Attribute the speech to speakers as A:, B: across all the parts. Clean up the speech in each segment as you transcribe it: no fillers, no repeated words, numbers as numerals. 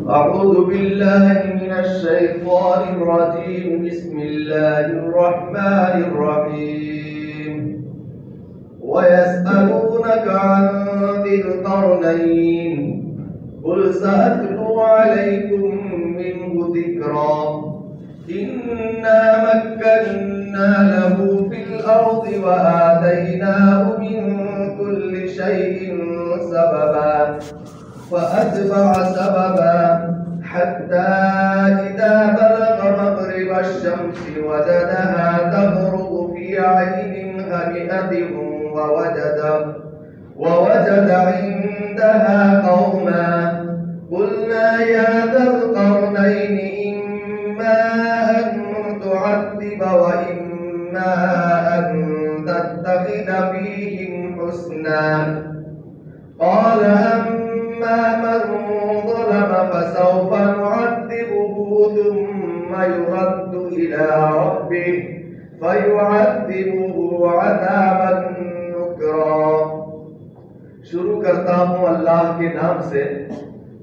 A: أعوذ بالله من الشيطان الرجيم. بسم الله الرحمن الرحيم. ويسألونك عن ذي القرنين قل سأتلو عليكم منه ذكرا إنا مكنا له في الأرض وآتيناه من كل شيء سببا فأتبع سببا حتى إذا بلغ مغرب الشمس وجدها تغرب في عين هامئة ووجد عندها قوما قلنا يا ذا القرنين إما أن تعذب وإما أن تتخذ فيهم حسنا قال أما من ظلم فسوف نعذبه ثم يرد إلى ربه فيعذبه عذابا نكرا. شروع کرتا ہوں اللہ کے نام سے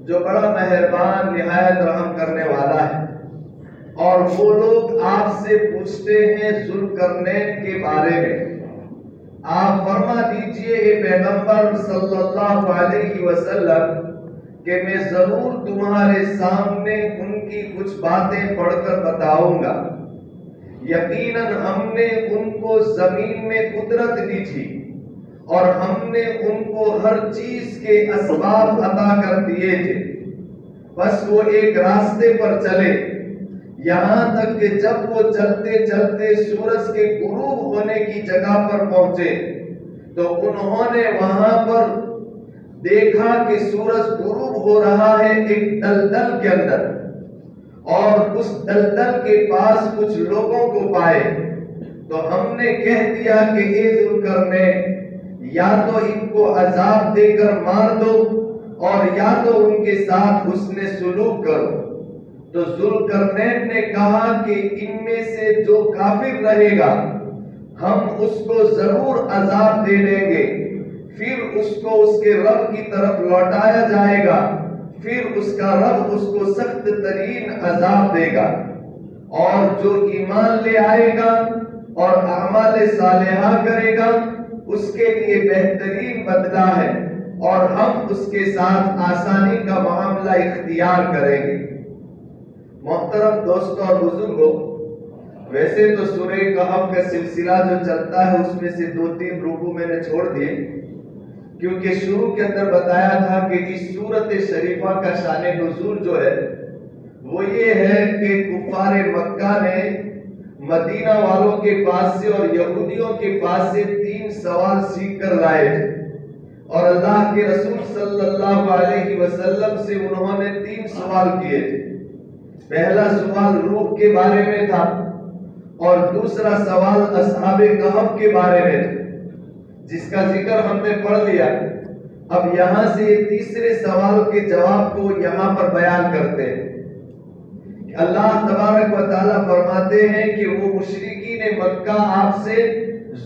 A: جو بڑا مہربان نہایت رحم کرنے والا ہے. اور وہ لوگ آپ سے پوچھتے ہیں ذوالقرنین کے بارے میں. آپ فرما دیجئے اے پیغمبر صلی اللہ علیہ وسلم کہ میں ضرور تمہارے سامنے ان کی کچھ باتیں پڑھ کر بتاؤں گا. یقیناً ہم نے ان کو زمین میں قدرت دی تھی اور ہم نے ان کو ہر چیز کے اسباب عطا کر دیے تھے. بس وہ ایک راستے پر چلے یہاں تک کہ جب وہ چلتے چلتے سورج کے غروب ہونے کی جگہ پر پہنچے تو انہوں نے وہاں پر دیکھا کہ سورج غروب ہو رہا ہے ایک دلدل کے اندر، اور اس دلدل کے پاس کچھ لوگوں کو پائے. تو ہم نے کہہ دیا کہ اے ذوالقرنین یا تو ان کو عذاب دے کر مار دو اور یا تو ان کے ساتھ حسن سلوک کرو. تو ذوالقرنین نے کہا کہ ان میں سے جو کافر رہے گا ہم اس کو ضرور عذاب دے دیں گے، پھر اس کو اس کے رب کی طرف لوٹایا جائے گا، پھر اس کا رب اس کو سخت ترین عذاب دے گا. اور جو ایمان لے آئے گا اور اعمال صالحہ کرے گا اس کے لیے بہترین بدلہ ہے اور ہم اس کے ساتھ آسانی کا معاملہ اختیار کریں گے. محترم دوستوں اور بزرگوں، ویسے تو سورہ کہف کا سلسلہ جو چلتا ہے اس میں سے 2-3 رکوع میں نے چھوڑ دیے، کیونکہ شروع کے اندر بتایا تھا کہ اس سورت شریفہ کا شان نزول جو ہے وہ یہ ہے کہ کفار مکہ نے مدینہ والوں کے پاس سے اور یہودیوں کے پاس سے 3 سوال سیکھ کر لائے تھے، اور اللہ کے رسول صلی اللہ علیہ وسلم سے انہوں نے 3 سوال کیے تھے. پہلا سوال روح کے بارے میں تھا اور دوسرا سوال اصحاب کہف کے بارے میں تھا جس کا ذکر ہم نے پڑھ لیا. اب یہاں سے تیسرے سوال کے جواب کو یہاں پر بیان کرتے ہیں. اللہ تبارک و تعالیٰ فرماتے ہیں کہ وہ مشرکین مکہ آپ سے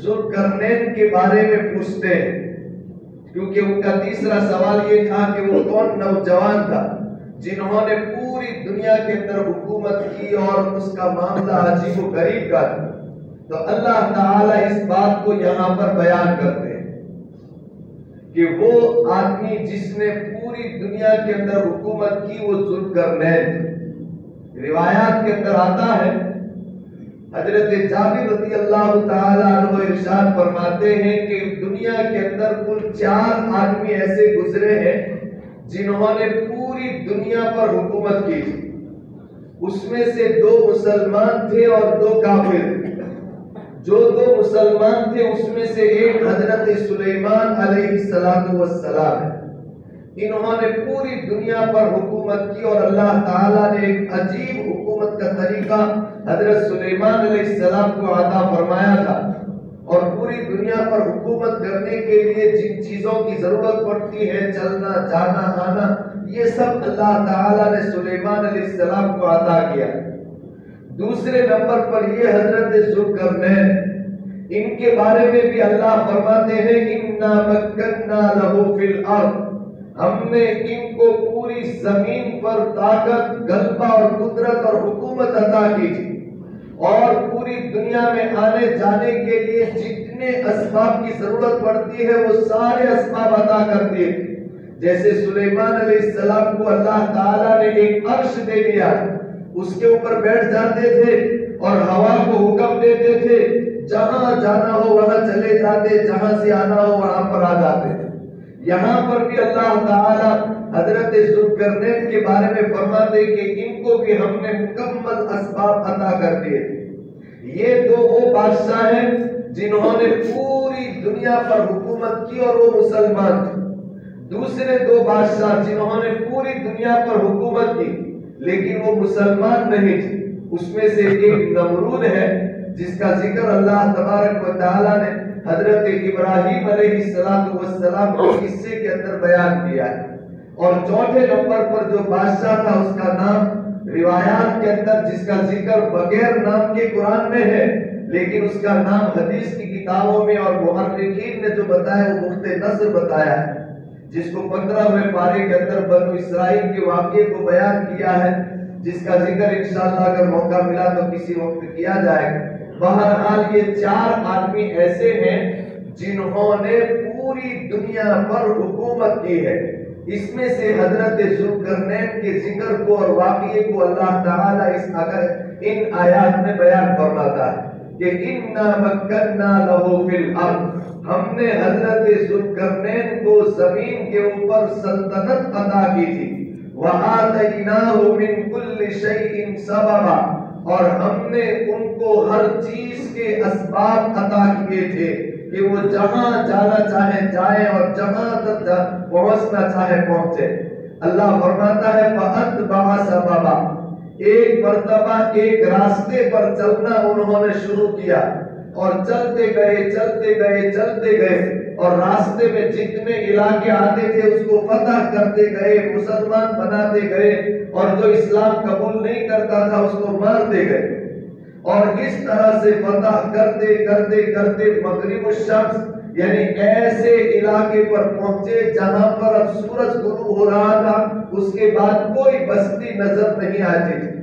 A: ذوالقرنین کے بارے میں پوچھتے ہیں، کیونکہ ان کا تیسرا سوال یہ تھا کہ وہ کون نوجوان تھا جنہوں نے پوری دنیا کے اندر حکومت کی اور اس کا معاملہ عجیب و غریب کا تھا. تو اللہ تعالیٰ اس بات کو یہاں پر بیان کرتے ہیں کہ وہ آدمی جس نے پوری دنیا کے اندر حکومت کی وہ ذوالقرنین. روایات کے اندر آتا ہے حضرت جابر رضی اللہ تعالیٰ عنہ ارشاد فرماتے ہیں کہ دنیا کے اندر کل 4 آدمی ایسے گزرے ہیں جنہوں نے پوری دنیا پر حکومت کی. اس میں سے 2 مسلمان تھے اور 2 کافر. جو 2 مسلمان تھے اس میں سے ایک حضرت سلیمان علیہ السلام ہے. انہوں نے پوری دنیا پر حکومت کی اور اللہ تعالیٰ نے ایک عجیب حکومت کا طریقہ حضرت سلیمان علیہ السلام کو عطا فرمایا تھا. اور پوری دنیا پر حکومت کرنے کے لیے جن چیزوں کی ضرورت پڑتی ہے، چلنا جانا آنا، یہ سب اللہ تعالیٰ نے سلیمان علیہ السلام کو عطا کیا. دوسرے نمبر پر یہ حضرت ذوالقرنین، ان کے بارے میں بھی اللہ فرماتے ہیں اِنَّا مَكَّنَّا لَهُ فِي الْأَرْضِ، ہم نے ان کو پوری زمین پر طاقت، غلبہ اور قدرت اور حکومت عطا کی تھی، اور پوری دنیا میں آنے جانے کے لیے جتنے اسباب کی ضرورت پڑتی ہے وہ سارے اسباب عطا کر دیے۔ جیسے سلیمان علیہ السلام کو اللہ تعالیٰ نے ایک عرش دے دیا، اس کے اوپر بیٹھ جاتے تھے اور ہوا کو حکم دیتے تھے، جہاں جانا ہو وہاں چلے جاتے، جہاں سے آنا ہو وہاں پر آ جاتے تھے۔ یہاں پر بھی اللہ تعالیٰ حضرت ذوالقرنین کے بارے میں فرماتے کہ ان کو بھی ہم نے مکمل اسباب عطا کر دیے۔ یہ دو وہ بادشاہ ہیں جنہوں نے پوری دنیا پر حکومت کی اور وہ مسلمان تھے۔ دوسرے دو بادشاہ جنہوں نے پوری دنیا پر حکومت کی لیکن وہ مسلمان نہیں تھے، اس میں سے ایک نمرود ہے جس کا ذکر اللہ تبارک و تعالیٰ نے حضرت ابراہیم علیہ السلام کے قصے کے اندر بیان کیا ہے۔ اور چوتھے نمبر پر جو بادشاہ تھا اس کا نام روایات کے اندر جس کا ذکر بغیر نام کے قرآن میں ہے، لیکن اس کا نام حدیث کی کتابوں میں اور محققین نے جو بتایا وہ مخت نصر بتایا ہے، جس کو 15ویں پارے کے اندر بنو اسرائیل کے واقعے کو بیان کیا ہے، جس کا ذکر انشاءاللہ اگر موقع ملا تو کسی وقت کیا جائے گا۔ بہرحال یہ 4 آدمی ایسے ہیں جنہوں نے پوری دنیا پر حکومت کی ہے۔ اس میں سے حضرت ذوالقرنین کے ذکر کو اور واقعے کو اللہ تعالیٰ ان آیات میں بیان فرماتا ہے کہ اِنَّا مَكَّنَّا لَهُ فِي الْأَرْضِ، ہم نے حضرت ذوالقرنین کو زمین کے اوپر سلطنت عطا کی تھی، وَآتَيْنَاهُ مِن كُلِّ شَيْءٍ سَبَبًا، اور ہم نے ان کو ہر چیز کے اسباب عطا کیے تھے کہ وہ جہاں جانا چاہے جائیں اور جہاں تک پہنچنا چاہے پہنچے۔ اللہ فرماتا ہے فَأَتْبَعَ سَبَبًا، ایک مرتبہ ایک راستے پر چلنا انہوں نے شروع کیا اور چلتے گئے اور راستے میں جتنے علاقے آتے تھے اس کو فتح کرتے گئے، مسلمان بناتے گئے، اور جو اسلام قبول نہیں کرتا تھا اس کو مارتے گئے، اور اس طرح سے فتح کرتے مغرب الشمس یعنی ایسے علاقے پر پہنچے جہاں پر اب سورج غروب ہو رہا تھا، اس کے بعد کوئی بستی نظر نہیں آتی تھی۔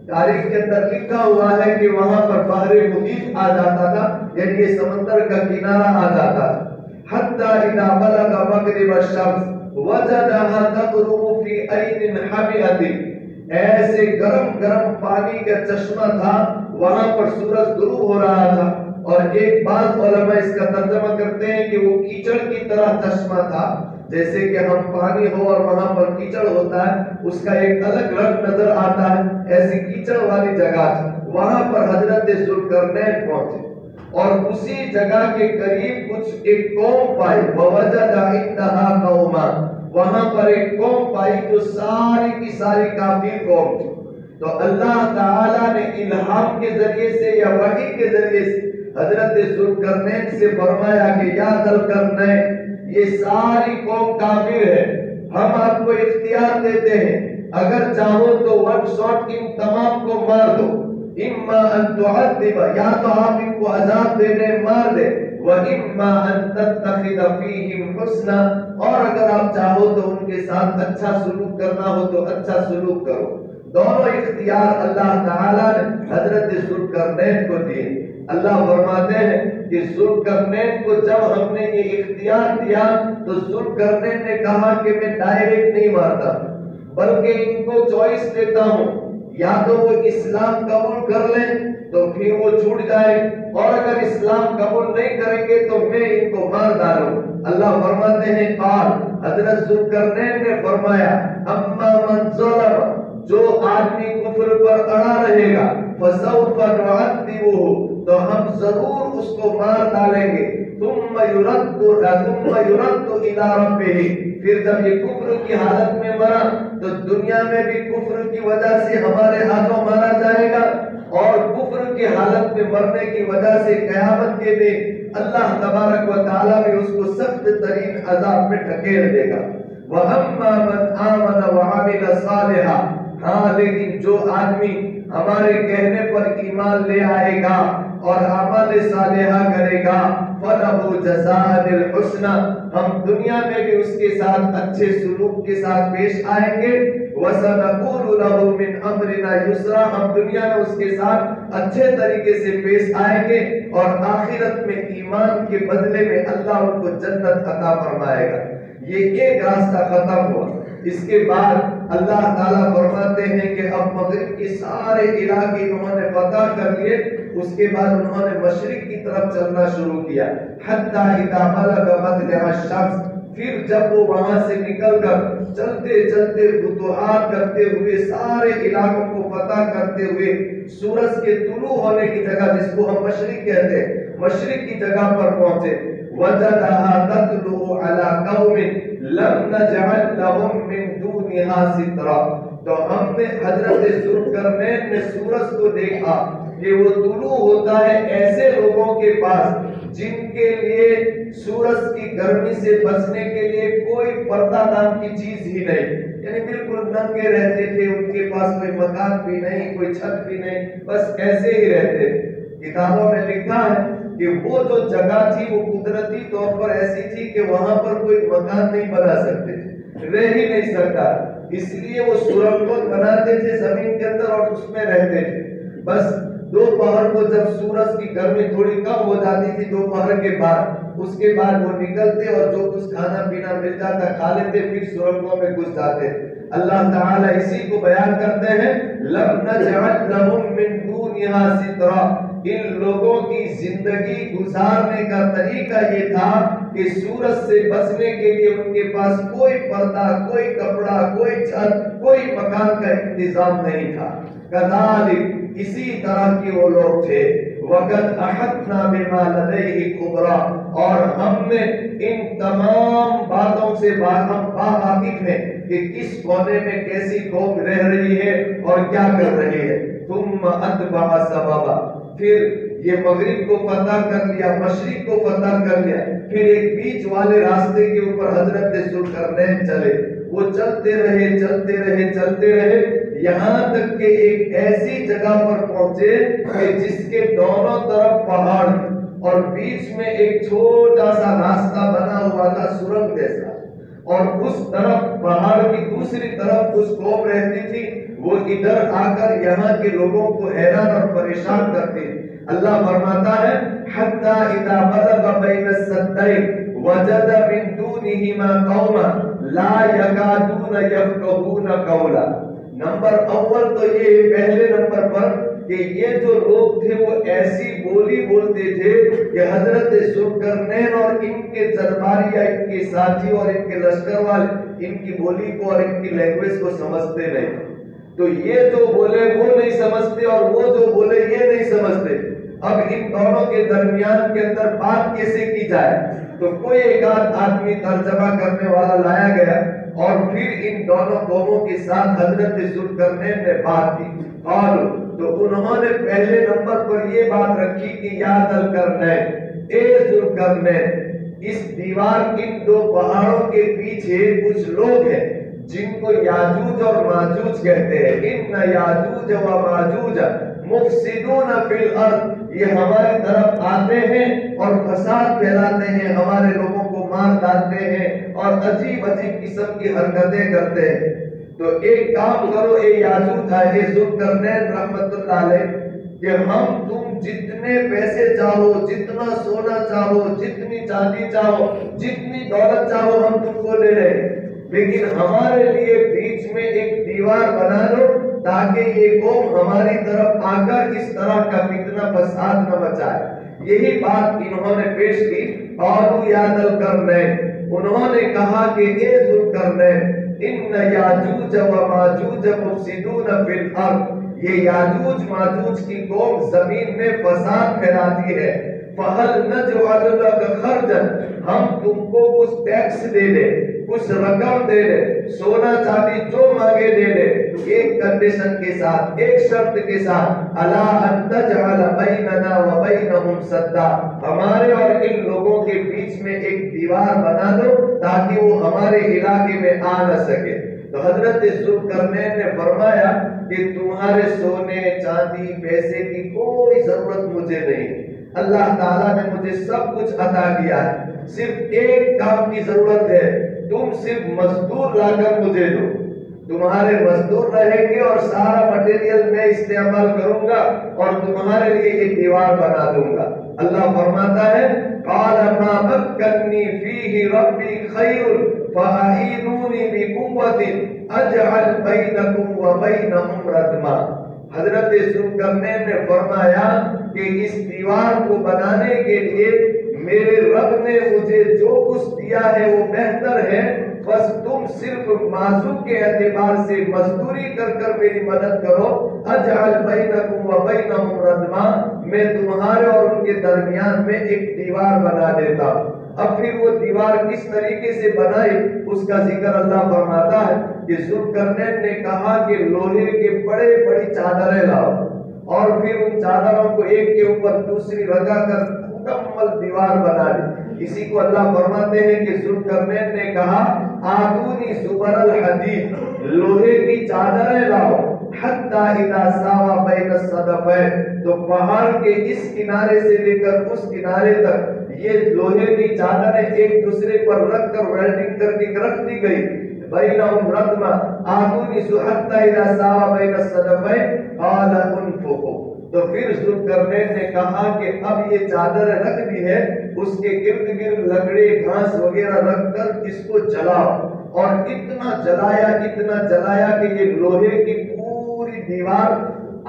A: تاریخ کے اندر لکھا ہوا ہے کہ وہاں پر بحر محیط آ جاتا تھا، یعنی یہ سمندر کا کنارہ آ جاتا تھا۔ حتی اذا بلغ مغرب الشمس وجدها تغرب في عین حمیۃ، ایسے گرم پانی کا چشمہ تھا، وہاں پر سورج غروب ہو رہا تھا، اور ایک بعض علماء اس کا ترجمہ کرتے ہیں کہ وہ کیچڑ کی طرح چشمہ تھا، جیسے کہ ہم پانی ہو اور وہاں پر کیچڑ ہوتا ہے اس کا ایک الگ رنگ نظر آتا ہے، ایسی کیچڑ والی جگہ تھی۔ وہاں پر حضرت ذوالقرنین پہنچے اور اسی جگہ کے قریب کچھ ایک قوم پائی، وَوَجَدَ عِندَهَا قَوْمًا، وہاں پر ایک قوم پائی جو ساری کی ساری کافر قوم تھی۔ تو اللہ تعالیٰ نے الہام کے ذریعے سے یا وحی کے ذریعے سے حضرت ذوالقرنین سے فرمایا کہ یا ذوالقرنین، یہ ساری قوم کافر ہے، ہم آپ کو اختیار دیتے ہیں، اگر چاہو تو ون شاٹ ان تمام کو مار دو، اما ان تعذب، یا تو آپ ان کو عذاب دے دیں مار دے، واما ان تتخذ فیہم حسنا، اور اگر آپ چاہو تو ان کے ساتھ اچھا سلوک کرنا ہو تو اچھا سلوک کرو۔ دونوں اختیار اللہ تعالیٰ نے حضرت ذوالقرنین کو دیے۔ اللہ فرماتے ہیں کہ ذوالقرنین کو جب ہم نے یہ اختیار دیا تو ذوالقرنین نے کہا کہ میں ڈائریکٹ نہیں مارتا بلکہ ان کو چوائس دیتا ہوں، یا تو وہ اسلام قبول کر لیں تو پھر وہ چھوٹ جائے، اور اگر اسلام قبول نہیں کریں گے تو میں ان کو مار ڈالوں۔ اللہ فرماتے ہیں قال، حضرت ذوالقرنین نے فرمایا اما من ظلم، جو آدمی کفر پر اڑا رہے گا، فسوف نعذبہ، تو ہم ضرور اس کو مار ڈالیں گے، ثم يرد الى ربہ، پھر جب یہ کفر کی حالت میں مرا تو دنیا میں بھی کفر کی وجہ سے ہمارے ہاتھوں مارا جائے گا، اور کفر کی حالت میں مرنے کی وجہ سے قیامت کے دن اللہ تبارک و تعالیٰ بھی اس کو سخت ترین عذاب میں ڈھکیل دے گا۔ وَأَمَّا مَنْ آمَنَ وَعَمِلَ صَالِحًا، ہاں لیکن جو آدمی ہمارے کہنے پر ایمان لے آئے گا اور عمل صالحہ کرے گا فَلَهُ جَزَاءً الْحُسْنَى، ہم دنیا میں بھی اس کے ساتھ اچھے سلوک کے ساتھ پیش آئیں گے، وَسَنَقُولُ لَهُ مِنْ أَمْرِنَا يُسْرًا، ہم دنیا میں اس کے ساتھ اچھے طریقے سے پیش آئیں گے، اور آخرت میں ایمان کے بدلے میں اللہ ان کو جنت عطا فرمائے گا۔ یہ ایک راستہ ختم ہوا۔ اس کے بعد اللہ تعالیٰ فرماتے ہیں کہ اب مغرب کے سارے علاقے انہوں نے فتح کر لیے، اس کے بعد انہوں نے مشرق کی طرف چلنا شروع کیا، حتیٰ اذا بلغ مطلع الشمس، پھر جب وہ وہاں سے نکل کر چلتے چلتے فتوحات کرتے ہوئے سارے علاقوں کو فتح کرتے ہوئے سورج کے طلوع ہونے کی جگہ جس کو ہم مشرق کہتے ہیں، مشرق کی جگہ پر پہنچے، وجدها تطلع على قوم لم نجعل لهم من دونها سترا، تو ہم نے حضرت ذوالقرنین نے سورج کو دیکھا کہ وہ طلوع ہوتا ہے ایسے لوگوں کے پاس جن کے لیے سورج کی گرمی سے بچنے کے لیے کوئی پردہ نام کی چیز ہی نہیں، یعنی بالکل ننگے رہتے تھے، ان کے پاس کوئی مکان بھی نہیں، کوئی چھت بھی نہیں، بس ایسے ہی رہتے۔ کتابوں میں لکھا ہے کہ وہ جو جگہ تھی وہ قدرتی طور پر ایسی تھی کہ وہاں پر کوئی مکان نہیں بنا سکتے تھے، رہ ہی نہیں سکتا، اس لیے وہ سرنگوں بناتے تھے زمین کے اندر اور اس میں رہتے تھے۔ بس دوپہر کو جب سورج کی گرمی تھوڑی کم ہو جاتی تھی دوپہر کے بعد، اس کے بعد وہ نکلتے اور جو کچھ کھانا پینا مل جاتا کھا لیتے، پھر سرنگوں میں گھس جاتے۔ اللہ تعالیٰ اسی کو بیان کرتے ہیں لَمْ نَجْعَلْ لَهُم مِّن دُونِهَا سِتْرًا، ان لوگوں کی زندگی گزارنے کا طریقہ یہ تھا کہ سورج سے بچنے کے لیے ان کے پاس کوئی پردہ، کوئی کپڑا، کوئی چھت، کوئی مکان کا انتظام نہیں تھا۔ کذالک، اسی طرح کے وہ لوگ تھے۔ وَقَدْ أَحَطْنَا بِمَا لَدَيْهِ خُبْرًا، اور ہم نے ان تمام باتوں سے ہم واقف ہیں کہ کس کونے میں کیسی قوم رہ رہی ہے اور کیا کر رہی ہے۔ ثُمَّ أَتْبَعَ سَبَبًا، پھر یہ مغرب کو فتح کر لیا، مشرق کو فتح کر لیا، پھر ایک بیچ والے راستے کے اوپر حضرت ذوالقرنین چلے، وہ چلتے رہے چلتے رہے چلتے رہے، یہاں تک کہ ایک ایسی جگہ پر پہنچے کہ جس کے دونوں طرف پہاڑ اور بیچ میں ایک چھوٹا سا راستہ بنا ہوا تھا سرنگ جیسا، اور اس طرف پہاڑ کی دوسری طرف کچھ قوم رہتی تھی، وہ ادھر آ کر یہاں کے لوگوں کو حیران اور پریشان کرتی۔ اللہ فرماتا ہے حَتَّى إِذَا بَلَغَ بَيْنَ السَّدَّيْنِ وَجَدَ مِن دُونِهِمَا قَوْمًا لَا يَكَادُونَ يَفْقَهُونَ قَوْلًا۔ نمبر اول تو یہ پہلے نمبر پر کہ یہ جو لوگ تھے وہ ایسی بولی بولتے تھے کہ حضرت ذوالقرنین اور ان کے درباری یا ان کے ساتھی اور ان کے لشکر والے ان کی بولی کو اور ان کی لینگویج کو سمجھتے نہیں، تو یہ جو بولے وہ نہیں سمجھتے اور وہ جو بولے یہ نہیں سمجھتے۔ اب ان دونوں کے درمیان کے اندر بات کیسے کی جائے، تو کوئی ایک آدمی ترجمہ کرنے والا لایا گیا اور پھر ان دونوں قوموں کے ساتھ حضرت ذوالقرنین نے بات کی، اور تو انہوں نے پہلے نمبر پر یہ بات رکھی کہ یا ذوالقرنین، اے ذوالقرنین، اس دیوار ان دو پہاڑوں کے پیچھے کچھ لوگ ہیں جن کو یاجوج اور ماجوج کہتے ہیں، ان یاجوج و ماجوج مفسدون فی الارض، یہ ہماری طرف آتے ہیں اور فساد پھیلاتے ہیں، ہمارے لوگوں کو مار ڈالتے ہیں اور عجیب عجیب قسم کی حرکتیں کرتے ہیں۔ تو ایک کام کرو اے یاجوج، اے ذوالقرنین رحمت اللہ علیہ، کہ ہم تم جتنے پیسے چاہو، جتنا سونا چاہو، جتنی چاندی چاہو، جتنی دولت چاہو ہم تم کو دے رہے ہیں، لیکن ہمارے لیے بیچ میں ایک دیوار بنا دو تاکہ یہ قوم ہماری طرف آ کر اس طرح کا فتنہ فساد نہ مچائے۔ یہی بات انہوں نے پیش کی۔ قالوا یا ذوالقرنین، انہوں نے کہا کہ اے ذوالقرنین، ان یاجوج و ماجوج مفسدون فی الارض، یہ یاجوج ماجوج کی قوم زمین میں فساد پھیلاتی ہے، فَهَلْ نَجْعَلُ لَكَ خَرْجًا، ہم تم کو کچھ ٹیکس دے دے، کچھ رقم دے دے، سونا چاندی جو مانگے دے دے، ایک کنڈیشن کے ساتھ، ایک شرط کے ساتھ، الا ان تجعل بیننا وبینہم سدا، ہمارے اور ان لوگوں کے بیچ میں ایک دیوار بنا دو تاکہ وہ ہمارے علاقے میں آ نہ سکے۔ تو حضرت ذوالقرنین نے فرمایا کہ تمہارے سونے چاندی پیسے کی کوئی ضرورت مجھے نہیں، اللہ تعالیٰ نے مجھے سب کچھ عطا کیا ہے، صرف ایک کام کی ضرورت ہے، تم صرف مزدور لا کر مجھے دو، تمہارے مزدور رہیں گے اور سارا مٹیریل میں استعمال کروں گا اور تمہارے لیے ایک دیوار بنا دوں گا۔ اللہ فرماتا ہے قال ما مكنني فيه ربي خير فأعينوني بقوة اجعل بينكم وبينهم ردما۔ حضرت ذوالقرنین نے فرمایا کہ اس دیوار کو بنانے کے لیے میرے رب نے مجھے جو کچھ دیا ہے وہ بہتر ہے، بس تم صرف بازو کے اعتبار سے مزدوری کر کر میری مدد کرو، اجعل بینکم و بینہم ردما، میں تمہارے اور ان کے درمیان میں ایک دیوار بنا دیتا ہوں۔ اب پھر وہ دیوار کس طریقے سے بنائی اس کا ذکر اللہ فرماتا ہے کہ ذوالقرنین نے کہا کہ لوہے کے بڑے بڑی چادریں لاؤ اور پھر ان چادروں کو ایک کے اوپر دوسری لگا کر مکمل دیوار بنا دی۔ اسی کو اللہ فرماتے ہیں کہ ذوالقرنین نے کہا آتونی زبر الحدید، لوہے کی چادریں لاؤ، حتی اذا ساوا بین الصدفین، تو پہاڑ کے اس کنارے سے لے کر اس کنارے تک یہ لوہے کی چادریں ایک دوسرے پر رکھ کر ویلڈنگ کر کے رکھ دی گئی، بینہم ردما آتونی حتی اذا ساوا بین الصدفین قال انفقوا۔ تو پھر ذوالقرنین نے کہا کہ اب یہ چادریں رکھ دی ہے، اس کے گرد گرد لکڑی گھاس وغیرہ رکھ کر اس کو جلاؤ، اور اتنا جلایا کہ یہ لوہے کی پوری دیوار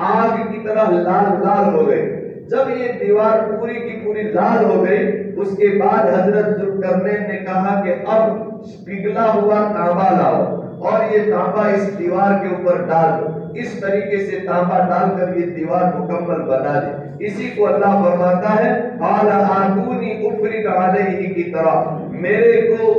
A: آگ کی طرح لال لال ہو گئی۔ جب یہ دیوار پوری کی پوری لال ہو گئی اس کے بعد حضرت ذوالقرنین نے کہا کہ اب پگھلا ہوا تانبا لاؤ اور یہ تانبا اس دیوار کے اوپر ڈال دو۔ اس طریقے سے تانبا ڈال کر یہ دیوار مکمل بنا دی۔ اسی کو اللہ فرماتا ہے قال آتونی افرغ علیہ کی طرح، میرے کو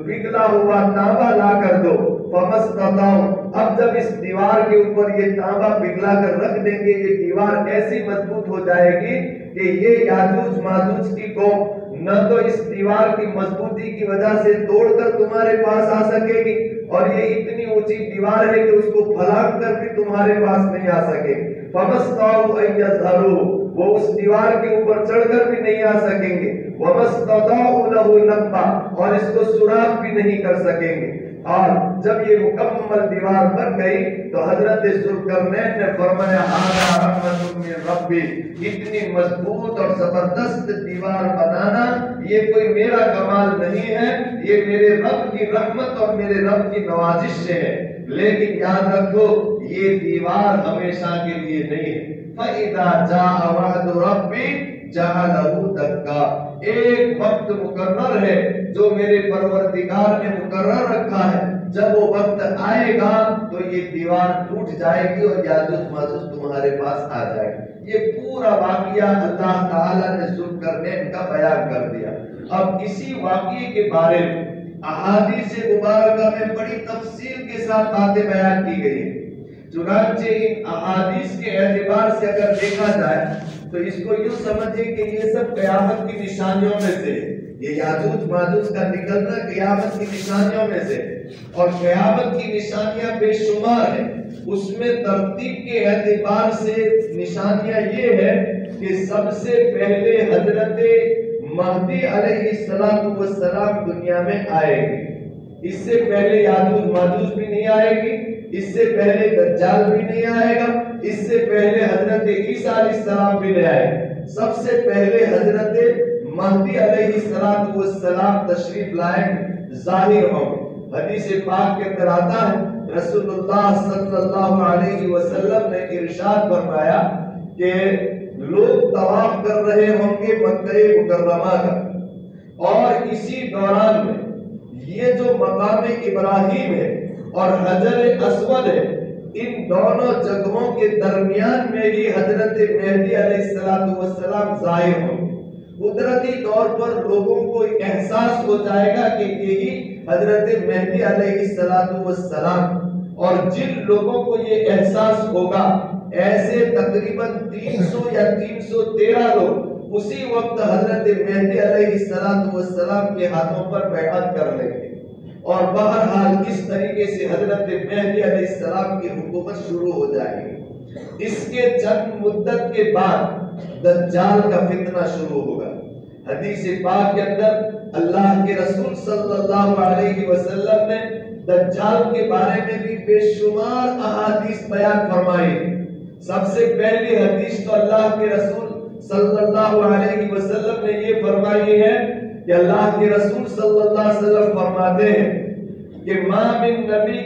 A: پگھلا ہوا تانبا لا کر دو، فمستطاعوا۔ اب جب اس دیوار کے اوپر یہ تانبا پگھلا کر رکھ دیں گے یہ دیوار ایسی مضبوط ہو جائے گی کہ یہ یاجوج ماجوج کی قوم نہ تو اس دیوار کی مضبوطی کی وجہ سے توڑ کر تمہارے پاس آ سکے گی، اور یہ اتنی اونچی دیوار ہے کہ اس کو پھلانگ کر بھی تمہارے پاس نہیں آ سکے۔ فمستطاعوا ان یظہروا، وہ اس دیوار کے اوپر چڑھ کر بھی نہیں آ سکیں گے، ومستطاعوا لہ نقبا، اور اس کو سوراخ بھی نہیں کر سکیں گے۔ اور جب یہ مکمل دیوار بن گئی تو حضرت ذوالقرنین نے فرمایا ھذا رحمت من ربی، اتنی مضبوط اور زبردست دیوار بنانا یہ کوئی میرا کمال نہیں ہے، یہ میرے رب کی رحمت اور میرے رب کی نوازش سے ہے، لیکن یاد رکھو یہ دیوار ہمیشہ کے لیے نہیں ہے۔ فَإِذَا جَاءَ وَعْدُ رَبِّي جَعَلَهُ دَكَّا، ایک وقت مقرر ہے جو میرے پروردگار نے مقرر رکھا ہے، جب وہ وقت آئے گا تو یہ دیوار ٹوٹ جائے گی اور یاجوج ماجوج تمہارے پاس آ جائے گی۔ یہ پورا واقعہ اللہ تعالیٰ نے ذوالقرنین کا بیان کر دیا۔ اب اسی واقعے کے بارے میں احادیث مبارکہ میں بڑی تفصیل کے ساتھ باتیں بیان کی گئی ہیں۔ چنانچہ ان احادیث کے اعتبار سے اگر دیکھا جائے تو اس کو یوں سمجھیں کہ یہ سب قیامت کی نشانیوں میں سے، یہ یاجوج ماجوج کا نکلنا قیامت کی نشانیوں میں سے، اور قیامت کی نشانیاں بے شمار ہیں۔ اس میں ترتیب کے اعتبار سے نشانیاں یہ ہے کہ سب سے پہلے حضرت مہدی علیہ السلام دنیا میں آئے گی، اس سے پہلے یاجوج ماجوج بھی نہیں آئے گی، اس سے پہلے دجال بھی نہیں آئے گا، اس سے پہلے حضرت عیسیٰ علیہ السلام بھی نہیں آئے گا۔ سب سے پہلے حضرت مہدی علیہ السلام تشریف لائیں، ظاہر ہوں۔ حدیث پاک کے اندر آتا ہے رسول اللہ صلی اللہ علیہ وسلم نے ارشاد فرمایا کہ لوگ طواف کر رہے ہوں گے مکہ مکرمہ کا، اور اسی دوران میں یہ جو مقام ابراہیم ہے اور حجر اسود ہے، ان دونوں جگہوں کے درمیان میں ہی حضرت مہدی علیہ السلام ظاہر ہوں۔ قدرتی طور پر لوگوں کو احساس ہو جائے گا کہ یہی حضرت مہدی علیہ السلام، اور جن لوگوں کو یہ احساس ہوگا ایسے تقریباً 300 یا 313 لوگ اسی وقت حضرت مہدی علیہ السلام کے ہاتھوں پر بیعت کر لیں گے۔ اور بہرحال اس طریقے سے حضرت مہدی علیہ السلام کی حکومت شروع ہو جائے گی۔ اس کے چند مدت کے بعد دجال کا فتنہ شروع ہوگا۔ حدیث پاک کے اندر اللہ کے رسول صلی اللہ علیہ وسلم نے دجال کے بارے میں بھی بے شمار احادیث بیان فرمائی۔ سب سے پہلی حدیث تو اللہ کے رسول صلی اللہ علیہ وسلم نے یہ فرمائی ہے کہ اللہ کے رسول صلی اللہ علیہ وسلم فرماتے ہیں کہ ما من نبی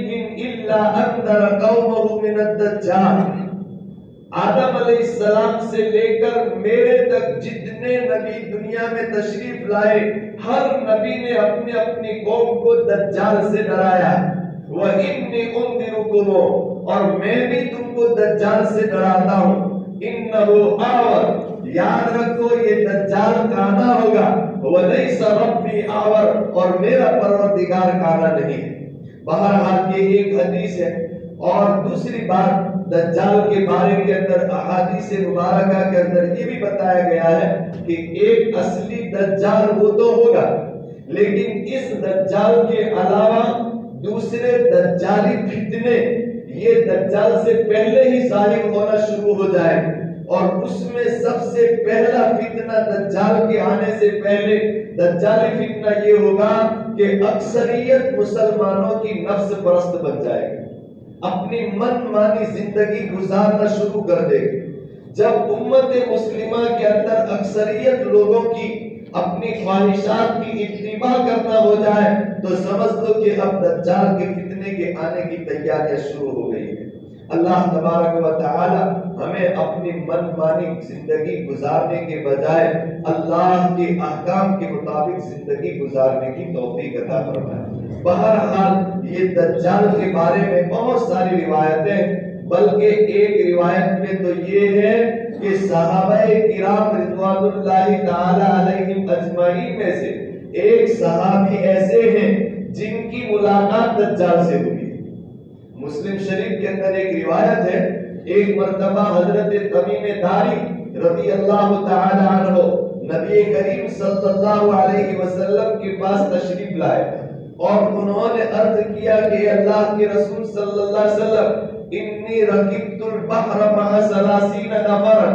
A: الا انذر قومه من الدجال۔ آدم علیہ السلام سے لے کر میرے تک جتنے نبی دنیا میں تشریف لائے، ہر نبی نے اپنی اپنی قوم کو دجال سے ڈرایا۔ وَإِنِّي أُنذِرُكُمْ، اور میں بھی تم کو دجال سے ڈراتا ہوں۔ إِنَّهُ آور، یاد رکھو یہ دجال کانا ہوگا۔ وَلَيْسَ رَبِّي آور، اور میرا پروردگار کانا نہیں ہے۔ بہرحال یہ ایک حدیث ہے۔ اور دوسری بات دجال کے بارے کے اندر احادیث مبارکہ کے اندر یہ بھی بتایا گیا ہے کہ ایک اصلی دجال وہ تو ہوگا، لیکن اس دجال کے علاوہ دوسرے دجالی فتنے یہ دجال سے پہلے ہی ظاہر ہونا شروع ہو جائے، اور اس میں سب سے پہلا فتنہ دجال کے آنے سے پہلے دجالی فتنہ یہ ہوگا کہ اکثریت مسلمانوں کی نفس پرست بن جائے گی، اپنی من مانی زندگی گزارنا شروع کر دے گی۔ جب امت مسلمہ کے اندر اکثریت لوگوں کی اپنی خواہشات کی اتباع کرنا ہو جائے تو سمجھ لو کہ اب دجال کے فتنے کے آنے کی تیاریاں شروع ہو گئی ہیں۔ اللہ تبارک و تعالی ہمیں اپنی من مانی زندگی گزارنے کے بجائے اللہ کے احکام کے مطابق زندگی گزارنے کی توفیق عطا فرمائے۔ بہرحال یہ دجال کے بارے میں بہت ساری روایتیں، بلکہ ایک روایت میں تو یہ ہے کہ صحابہ کرام رضوان اللہ تعالی علیہم اجمعین میں سے ایک صحابی ایسے ہیں جن کی ملاقات دجال سے ہوئی۔ مسلم شریف کے اندر ایک روایت ہے، ایک مرتبہ حضرت تمیم داری رضی اللہ تعالی عنہ نبی کریم صلی اللہ علیہ وسلم کے پاس تشریف لائے، اور انہوں نے عرض کیا کہ اللہ کے رسول صلی اللہ علیہ وسلم انی رکبت البحر مع 30 نفرا،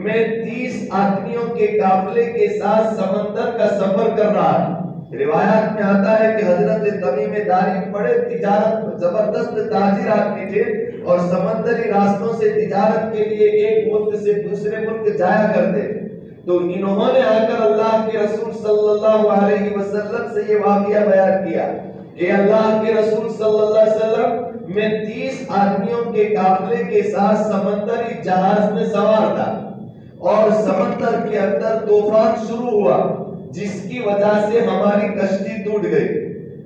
A: میں 30 آدمیوں کے قافلے کے ساتھ سمندر کا سفر کر رہا ہوں۔ روایات میں آتا ہے کہ حضرت تمیم داری بڑے تجارت زبردست تاجر آدمی تھے، اور سمندری راستوں سے تجارت کے لیے ایک ملک سے دوسرے ملک جایا کرتے۔ تو انہوں نے آ کر اللہ کے رسول صلی اللہ علیہ وسلم سے یہ واقعہ بیان کیا کہ اللہ کے رسول صلی اللہ علیہ وسلم میں 30 آدمیوں کے قافلے کے ساتھ سمندری جہاز میں سوار تھا، اور سمندر کے اندر طوفان شروع ہوا جس کی وجہ سے ہماری کشتی ٹوٹ گئی۔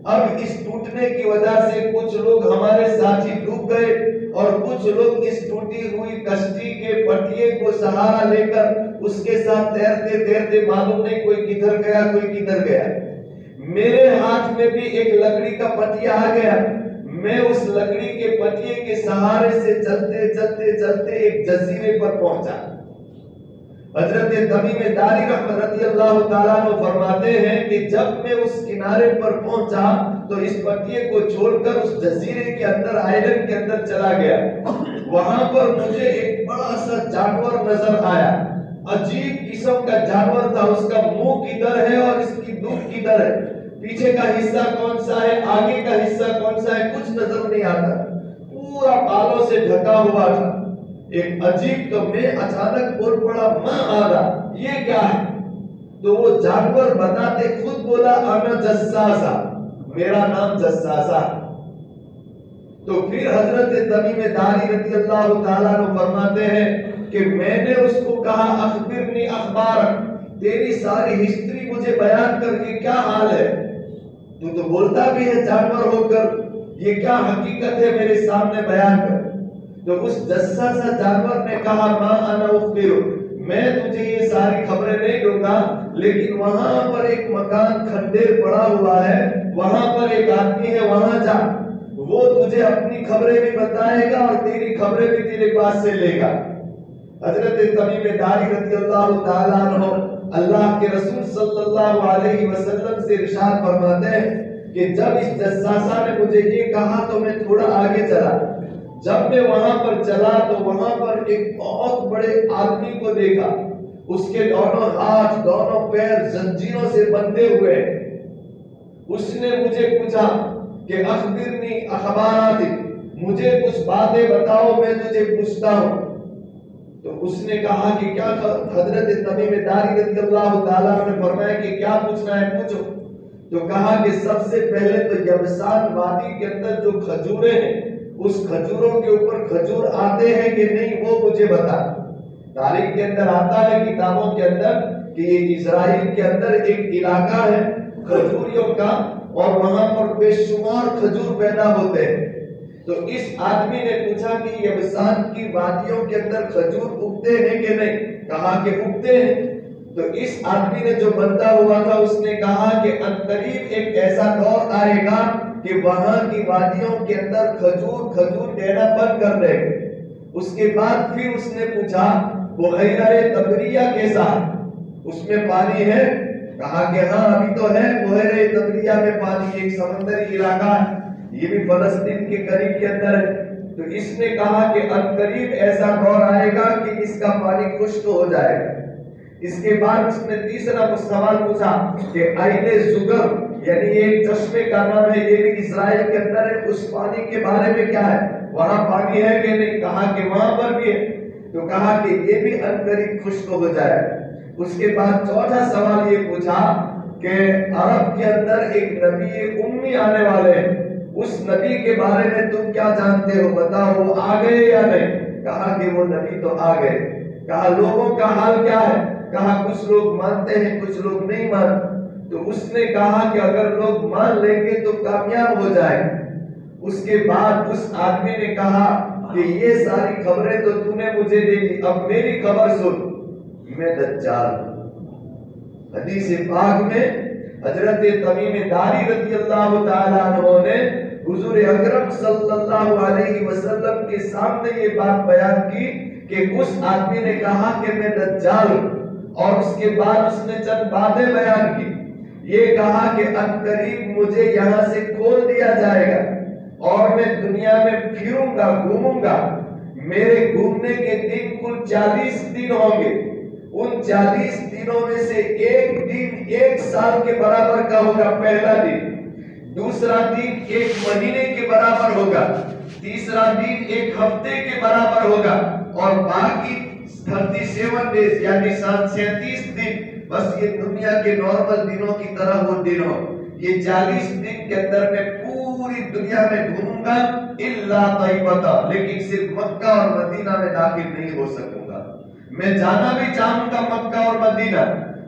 A: اب اس ٹوٹنے کی وجہ سے کچھ لوگ ہمارے ساتھی ڈوب گئے، اور کچھ لوگ اس ٹوٹی ہوئی کشتی کے پٹیے کو سہارا لے کر اس کے ساتھ تیرتے تیرتے معلوم نہیں کوئی کدھر گیا کوئی کدھر گیا۔ میرے ہاتھ میں بھی ایک لکڑی کا پٹیا آ گیا، میں اس لکڑی کے پٹیے کے سہارے سے چلتے چلتے چلتے ایک جزیرے پر پہنچا۔ حضرت تمیم داری رحمۃ رضی اللہ تعالیٰ عنہ فرماتے ہیں کہ جب میں اس کنارے پر پہنچا تو اس پٹیے کو چھوڑ کر اس جزیرے کے اندر آئلینڈ کے اندر چلا گیا۔ وہاں پر مجھے ایک بڑا سا جانور نظر آیا، عجیب قسم کا جانور تھا، اس کا منہ کدھر ہے اور اس کی دودھ کدھر ہے، پیچھے کا حصہ کون سا ہے آگے کا حصہ کون سا ہے کچھ نظر نہیں آتا، پورا بالوں سے ڈھکا ہوا تھا۔ ایک عجیب، تو میں اچانک بول پڑا ماں آدھا، یہ کیا ہے؟ تو وہ جانور بتاتے خود بولا انا جساسا، میرا نام جساسا۔ تو پھر حضرت تمیم داری رضی اللہ تعالیٰ عنہ فرماتے ہیں کہ میں نے اس کو کہا اخبرنی اخبارک، تیری ساری ہسٹری مجھے بیان کر کے کیا حال ہے، تو بولتا بھی ہے جانور ہو کر، یہ کیا حقیقت ہے میرے سامنے بیان کر۔ تو اس جساسا جانور نے کہا ما انا اخبرک، میں تجھے یہ ساری خبریں نہیں دوں گا، لیکن وہاں پر ایک مکان کھنڈیر پڑا ہوا ہے، وہاں پر ایک آدمی ہے، وہاں جا، وہ تجھے اپنی خبریں بھی بتائے گا اور تیری خبریں بھی تیرے پاس سے لے گا۔ حضرت تمیم داری رضی اللہ تعالیٰ عنہ اللہ کے رسول صلی اللہ علیہ وسلم سے ارشاد فرماتے ہیں کہ جب اس جساسہ نے مجھے یہ کہا تو میں تھوڑا آگے چلا. جب میں وہاں پر چلا تو وہاں پر ایک بہت بڑے آدمی کو دیکھا. اس کے دونوں ہاتھ دونوں پیر زنجیروں سے بندھے ہوئے. اس نے مجھے پوچھا کہ اخبرنی اخبارات، مجھے کچھ باتیں بتاؤ میں تجھے پوچھتا ہوں. تو اس نے کہا کہ کیا؟ حضرت تمیم داری رضی اللہ تعالیٰ نے فرمایا کہ کیا پوچھنا ہے پوچھو. تو کہا کہ سب سے پہلے تو یبسان وادی کے اندر جو کھجوریں ہیں اس کھجوروں کے اوپر کھجور آتے ہیں کہ نہیں وہ مجھے بتا. تاریخ کے اندر آتا ہے کتابوں کے اندر کہ یہ اسرائیل کے اندر ایک علاقہ ہے کھجوریوں کا اور وہاں پر بے شمار کھجور پیدا ہوتے ہیں. تو اس آدمی نے پوچھا کہ یبسان کی وادیوں کے اندر کھجور اگتے ہیں کہ نہیں؟ کہا کہ اگتے ہیں. تو اس آدمی نے جو بندہ ہوا تھا اس نے کہا کہ عنقریب ایک ایسا دور آئے گا کہ وہاں کی وادیوں کے اندر کھجور دینا بند کر دے. اس کے بعد پھر اس نے پوچھا بحیرہ تبریہ کیسا، اس میں پانی ہے؟ کہا کہ ہاں ابھی تو ہے بحیرہ تبریہ میں پانی، ایک سمندری علاقہ ہے، یہ بھی فلسطین کے قریب کے اندر ہے. تو اس نے کہا کہ عنقریب ایسا دور آئے گا کہ اس کا پانی خشک ہو جائے گا. اس کے بعد اس نے تیسرا سوال پوچھا کہ عین زگر یعنی ایک چشمے کا نام ہے، یہ بھی اسرائیل کے اندر ہے، اس پانی کے بارے میں کیا ہے، وہاں پانی ہے کہ نہیں؟ کہا کہ وہاں پر بھی ہے. تو کہا کہ یہ بھی عنقریب خشک ہو جائے. اس کے بعد چوتھا سوال یہ پوچھا کہ عرب کے اندر ایک نبی امی آنے والے ہیں، اس نبی کے بارے میں تم کیا جانتے ہو، بتاؤ وہ آ گئے یا نہیں؟ کہا کہ وہ نبی تو آ گئے. کہا لوگوں کا حال کیا ہے؟ کہا کچھ لوگ مانتے ہیں کچھ لوگ نہیں مانتے. تو اس نے کہا کہ اگر لوگ مان لیں گے تو کامیاب ہو جائے. اس کے بعد اس آدمی نے کہا کہ یہ ساری خبریں تو تو نے مجھے دے دی، اب میری خبر سن، میں دجال ہوں. حدیث پاک میں حضرت تمیم داری رضی اللہ تعالیٰ عنہ نے حضور اکرم صلی اللہ علیہ وسلم کے سامنے یہ بات بیان کی کہ اس آدمی نے کہا کہ میں دجال ہوں. اور اس کے بعد اس نے چند باتیں بیان کی. یہ کہا کہ عنقریب مجھے یہاں سے کھول دیا جائے گا اور میں دنیا میں پھروں گا گھوموں گا. میرے گھومنے کے دن کل 40 دن ہوں گے. ان 40 دنوں میں سے ایک دن 1 سال کے برابر کا ہوگا، پہلا دن. دوسرا دن 1 مہینے کے برابر ہوگا. تیسرا دن 1 ہفتے کے برابر ہوگا. اور باقی 37 ڈیز یعنی 37 دن بس یہ دنیا کے نارمل دنوں کی طرح وہ دن ہو. یہ 40 دن کے اندر میں پوری دنیا میں گھوموں گا الا طیبہ، لیکن صرف مکہ اور مدینہ میں داخل نہیں ہو سکوں گا. میں جانا بھی چاہوں گا مکہ اور مدینہ،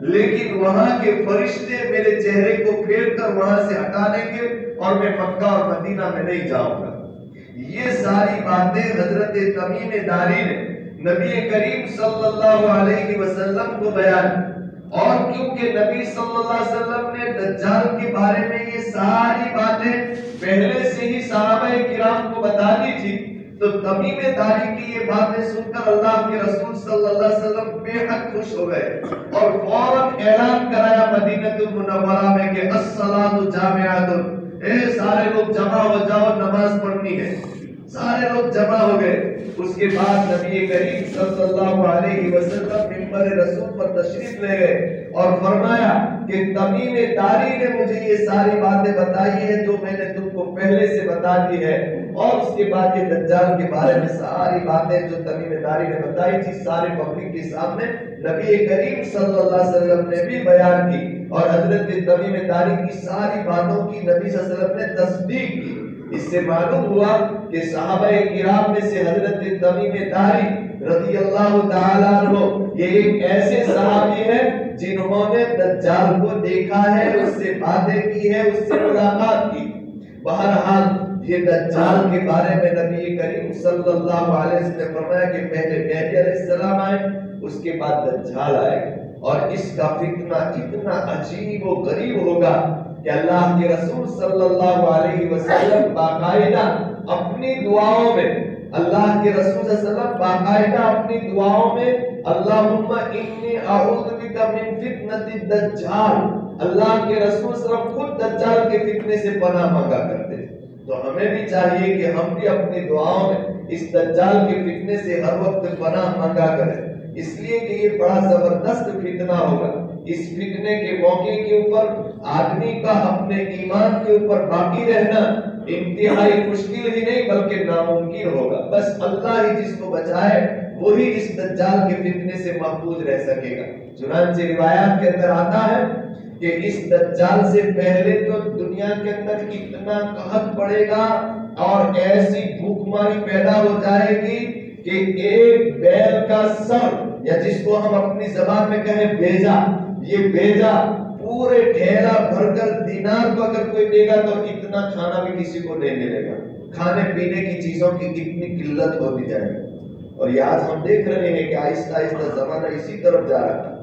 A: لیکن وہاں کے فرشتے میرے چہرے کو پھیر کر وہاں سے ہٹا دیں گے اور میں مکہ اور مدینہ میں نہیں جاؤں گا. یہ ساری باتیں حضرت تمیم داری نے نبی کریم صلی اللہ علیہ وسلم کو بیان. اور کیونکہ نبی صلی اللہ علیہ وسلم نے دجال کے بارے میں یہ ساری باتیں پہلے سے ہی صحابہ کرام کو بتا دی تھی، تو تمیم داری کی یہ باتیں سن کر اللہ کے رسول صلی اللہ علیہ وسلم بے حد خوش ہو گئے اور فوراً اعلان کرایا مدینہ المنورہ میں کہ الصلاۃ جامعۃ، اے سارے لوگ جمع ہو جاؤ نماز پڑھنی ہے. سارے لوگ جمع ہو گئے. اس کے بعد نبی کریم صلی اللہ علیہ وسلم منبر رسول پر تشریف لے گئے اور فرمایا کہ تمیم داری نے مجھے یہ ساری باتیں بتائی ہیں جو میں نے تم کو پہلے سے بتا دی ہے. اور اس کے بعد یہ دجال کے بارے میں ساری باتیں جو تمیم داری نے بتائی تھی سارے پبلک کے سامنے نبی کریم صلی اللہ علیہ وسلم نے بھی بیان کی. اور حضرت تمیم داری کی ساری باتوں کی نبی صلی اللہ علیہ وسلم نے تصدیق کی. اس سے معلوم ہوا کہ صحابہ کرام میں سے حضرت تمیم داری رضی اللہ تعالیٰ عنہ یہ ایک ایسے صحابی ہیں جنہوں نے دجال کو دیکھا ہے، اس سے باتیں کی ہے، اس سے ملاقات کی. بہرحال یہ دجال کے بارے میں نبی کریم صلی اللہ علیہ وسلم نے فرمایا کہ پہلے مہدی علیہ السلام آئے، اس کے بعد دجال آئے گا. اور اس کا فتنہ اتنا عجیب و غریب ہوگا کہ اللہ کے رسول صلی اللہ علیہ وسلم باقاعدہ اپنی دعاؤں میں اللہ کے رسول صلی اللہ علیہ وسلم باقاعدہ اپنی دعاؤں میں اللہم انی اعوذ بک من فتنۃ الدجال، اللہ کے رسول صلی اللہ علیہ وسلم خود دجال کے فتنے سے پناہ مانگا کرتے تھے۔ تو ہمیں بھی چاہیے کہ ہم بھی اپنی دعاؤں میں اس دجال کے فتنے سے ہر وقت پناہ مانگا کریں، اس لیے کہ یہ بڑا زبردست فتنہ ہوگا۔ اس فتنے کے موقع کے اوپر آدمی کا اپنے ایمان کے اوپر باقی رہنا انتہائی مشکل ہی نہیں بلکہ ناممکن ہوگا۔ بس اللہ ہی جس کو بچائے وہی اس دجال کے فتنے سے محفوظ رہ سکے گا۔ چنانچہ روایات کے اندر آتا ہے کہ اس دجال سے پہلے تو دنیا کے اندر اتنا قحط پڑے گا اور ایسی بھوک ماری پیدا ہو جائے گی کہ ایک بیل کا سر، یا جس کو ہم اپنی زبان میں کہیں بیجا، یہ بیجا پورے ڈھیلا بھر کر دینار کو اگر کوئی دے گا تو اتنا کھانا بھی کسی کو نہیں ملے گا۔ کھانے پینے کی چیزوں کی اتنی قلت ہوتی جائے گی۔ اور یہ آج ہم دیکھ رہے ہیں کہ آہستہ آہستہ زمانہ اسی طرف جا رہا ہے۔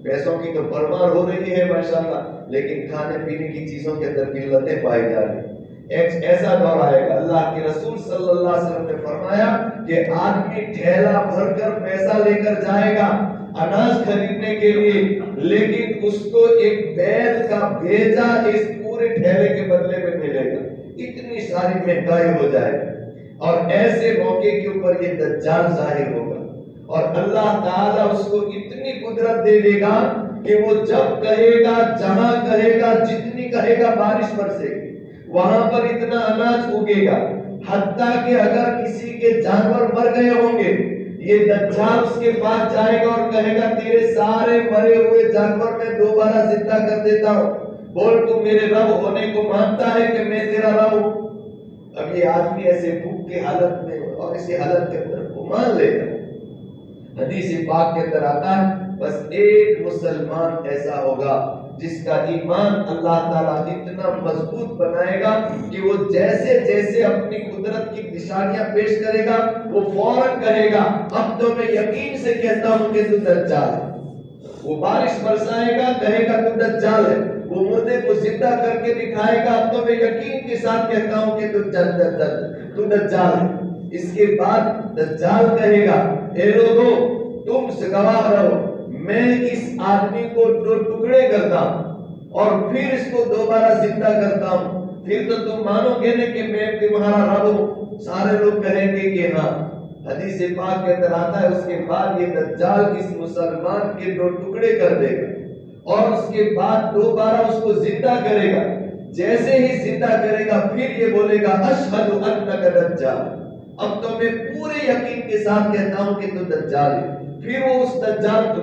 A: پیسوں کی تو بھرمار ہو رہی ہے ماشاءاللہ، لیکن کھانے پینے کی چیزوں کے اندر قلتیں پائی جا رہی ہیں۔ ایک ایسا دور آئے گا، اللہ کے رسول صلی اللہ علیہ وسلم نے فرمایا کہ آدمی ٹھیلا بھر کر پیسہ لے کر جائے گا اناج خریدنے کے لیے، لیکن اس کو ایک بیل کا بھیجا اس پورے ٹھیلے کے بدلے میں ملے گا۔ اتنی ساری مہنگائی ہو جائے گی، اور ایسے موقع کے اوپر یہ دجال ظاہر ہوگا، اور اللہ تعالیٰ اس کو اتنی قدرت دے دے گا کہ وہ جب کہے گا، جہاں کہے گا، جتنی کہے گا بارش برسے گی، وہاں پر اتنا اناج اگے گا، حتیٰ کہ اگر کسی کے جانور مر گئے ہوں گے، یہ دجال اس کے پاس جائے گا اور کہے گا تیرے سارے مرے ہوئے جانور میں دوبارہ زندہ کر دیتا ہوں، بول تو میرے رب ہونے کو مانتا ہے کہ میں تیرا رب ہوں؟ اب یہ آدمی ایسے بھوک کی حالت میں اور اسی حالت کے اندر وہ مان لے گا۔ حدیث پاک کے اندر آتا ہے بس ایک مسلمان ایسا ہوگا جس کا ایمان اللہ تعالیٰ اتنا مضبوط بنائے گا کہ وہ جیسے جیسے اپنی قدرت کی نشانیاں پیش کرے گا وہ فوراً کہے گا اب تو میں یقین سے کہتا ہوں کہ تو دجال ہے۔ وہ بارش برسائے گا، کہے گا تو دجال ہے۔ وہ مردے کو زندہ کر کے دکھائے گا، اب تو میں یقین کے ساتھ کہتا ہوں کہ تو دجال ہے۔ اس کے بعد دجال کہے گا اے لوگو تم سے گواہ رہو، میں اس آدمی کو دو ٹکڑے کرتا ہوں اور پھر اس کو دوبارہ زندہ کرتا ہوں، پھر تو تم مانو گے نا کہ میں تمہارا رب ہوں۔ سارے لوگ کہیں گے کہ ہاں۔ حدیث پاک کے اندر آتا ہے اس کے بعد یہ دجال اس مسلمان کے دو ٹکڑے کر دے گا اور اس کے بعد دوبارہ اس کو زندہ کرے گا۔ جیسے ہی زندہ کرے گا پھر یہ بولے گا اشہد انک دجال، اب تو میں پورے یقین کے ساتھ کہتا ہوں کہ تو دجال ہے۔ پھر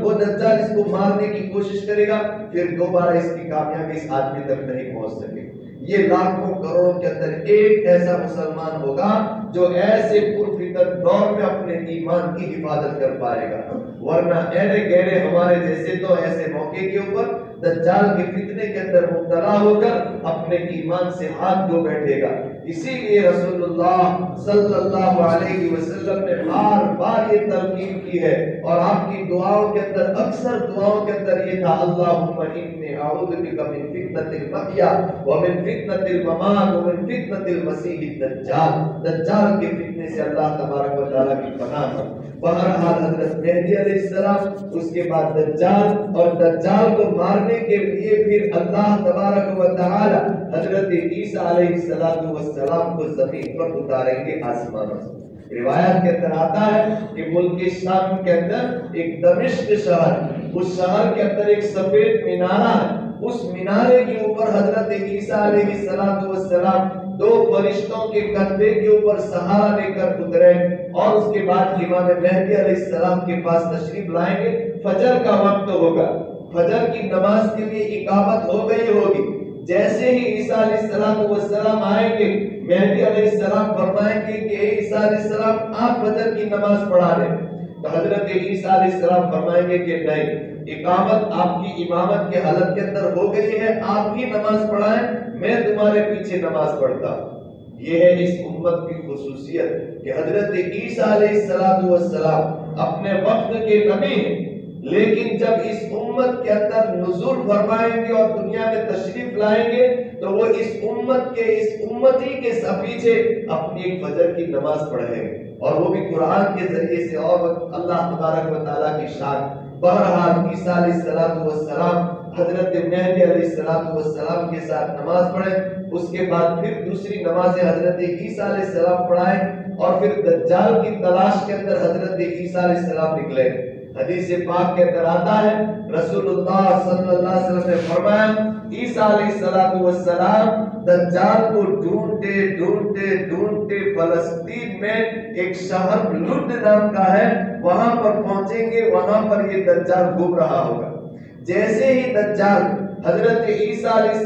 A: وہ دجال اس کو مارنے کی کوشش کرے گا، پھر دوبارہ اس کی کامیابی اس آدمی تک نہیں پہنچ سکے۔ یہ لاکھوں کروڑوں کے اندر ایک ایسا مسلمان ہوگا جو ایسے پرفتن دور میں اپنے ایمان کی حفاظت کر پائے گا، ورنہ ایرے گہرے ہمارے جیسے تو ایسے موقع کے اوپر دجال کے فتنے کے اندر مبتلا ہو کر اپنے ایمان سے ہاتھ دھو بیٹھے گا۔ اسی لیے رسول اللہ صلی اللہ علیہ وسلم نے بار بار یہ تلقین کی ہے، اور آپ کی دعاؤں کے اندر اکثر دعاؤں کے اندر یہ تھا اللہم انی اعوذ بک من فتنۃ المحیا ومن فتنۃ الممات ومن فتنۃ المسیح الدجال۔ دجال کے فتنے سے اللہ تبارک و تعالیٰ کی پناہ ہے۔ بہرحال حضرت مہدی علیہ السلام، اس کے بعد دجال، اور دجال کو مارنے کے لیے پھر اللہ تبارک و تعالی حضرت عیسیٰ علیہ السلام کو زمین پر اتاریں گے آسمانوں سے۔ روایت کے اندر آتا ہے کہ ملک شام کے اندر ایک دمشق شہر، اس شہر کے اندر ایک سفید مینارہ ہے، اس مینارے کے اوپر حضرت عیسیٰ علیہ السلام دو فرشتوں کے کندھے کے اوپر سہارا لے کر اترے، اور اس کے بعد امام مہدی علیہ السلام کے پاس تشریف لائیں گے۔ فجر کا وقت ہوگا، فجر کی نماز کے لیے اقامت ہو گئی ہوگی۔ جیسے ہی عیسیٰ علیہ السلام آئیں گے، مہدی علیہ السلام فرمائیں گے کہ اے عیسیٰ علیہ السلام آپ فجر کی نماز پڑھا دیں، تو حضرت عیسیٰ علیہ السلام فرمائیں گے کہ نہیں، اقامت آپ کی امامت کے حالت کے اندر ہو گئی ہے، آپ ہی نماز پڑھائیں، میں تمہارے پیچھے نماز پڑھتا ہوں۔ یہ ہے اس امت کی خصوصیت کہ حضرت عیسیٰ علیہ السلام اپنے وقت کے نبی ہیں، لیکن جب اس امت کے اندر نزول فرمائیں گے اور دنیا میں تشریف لائیں گے تو وہ اس امت کے اس امتی کے پیچھے اپنی ایک فجر کی نماز پڑھیں گے، اور وہ بھی قرآن کے ذریعے سے، اور اللہ تبارک و تعالیٰ کی شان۔ بہرحال عیسیٰ علیہ السلام حضرت مہدی علیہ السلام کے ساتھ نماز پڑھیں، اس کے بعد پھر دوسری نماز حضرت عیسیٰ علیہ السلام پڑھائیں، اور پھر دجال کی تلاش کے اندر حضرت عیسیٰ علیہ السلام نکلے۔ حدیث پاک کے اندر آتا ہے رسول اللہ صلی اللہ علیہ وسلم نے فرمایا عیسیٰ علیہ السلام دجال کو ڈھونڈتے ڈھونڈتے ڈھونڈتے فلسطین میں ایک شہر لڈ نام کا ہے، وہاں پر پہنچیں گے، وہاں پر یہ دجال گھوم رہا ہوگا۔ جیسے ہی دجال حضرت عیسیٰ علیہ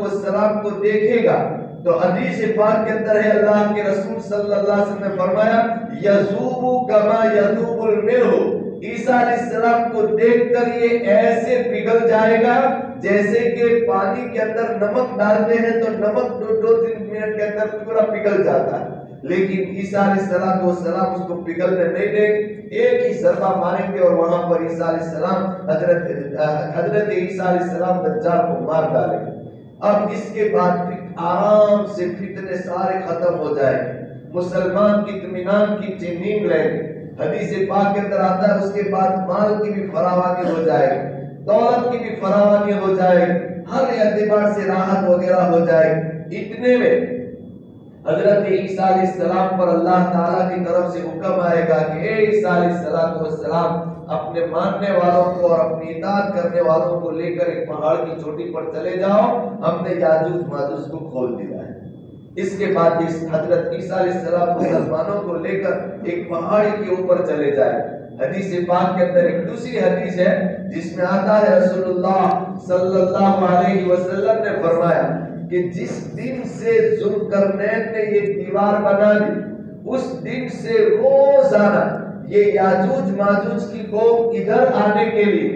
A: السلام کو دیکھے گا تو حدیث پاک کے اندر ہے اللہ کے رسول صلی اللہ علیہ وسلم نے فرمایا یذوب کما یذوب الملح، عیسیٰ علیہ السلام کو دیکھ کر یہ ایسے پگھل جائے گا جیسے کہ پانی کے اندر نمک ڈالتے ہیں تو نمک 2-3 منٹ کے اندر پورا پگھل جاتا ہے، لیکن عیسیٰ علیہ السلام اس کو پگھلنے نہیں دیں گے، ایک ہی ضربہ ماریں گے اور وہاں پر عیسیٰ علیہ السلام حضرت عیسیٰ علیہ السلام دجال کو مار ڈالیں گے۔ اب اس کے بعد آرام سے فتنے سارے ختم ہو جائیں، مسلمان کی اطمینان کی نیند لیں گے۔ حدیث پاک کے اندر آتا ہے اس کے بعد مال کی بھی فراوانی ہو جائے گی، دولت کی بھی فراوانی ہو جائے گی، ہر اعتبار سے راحت وغیرہ ہو جائے گی۔ اتنے میں حضرت عیسیٰ علیہ السلام پر اللہ تعالیٰ کی طرف سے حکم آئے گا کہ اے عیسیٰ علیہ السلام اپنے ماننے والوں کو اور اپنی اطاعت کرنے والوں کو لے کر ایک پہاڑ کی چوٹی پر چلے جاؤ، ہم نے یاجوج ماجوج کو کھول دیا ہے۔ اس کے بعد حضرت عیسیٰ علیہ السلام مسلمانوں کو لے کر ایک پہاڑی کے اوپر چلے جائے۔ حدیث پاک کے اندر ایک دوسری حدیث ہے جس میں آتا ہے رسول اللہ صلی اللہ علیہ وسلم نے فرمایا کہ جس دن سے ذوالقرنین نے یہ دیوار بنا لی اس دن سے روزانہ یہ یاجوج ماجوج کی قوم ادھر آنے کے لیے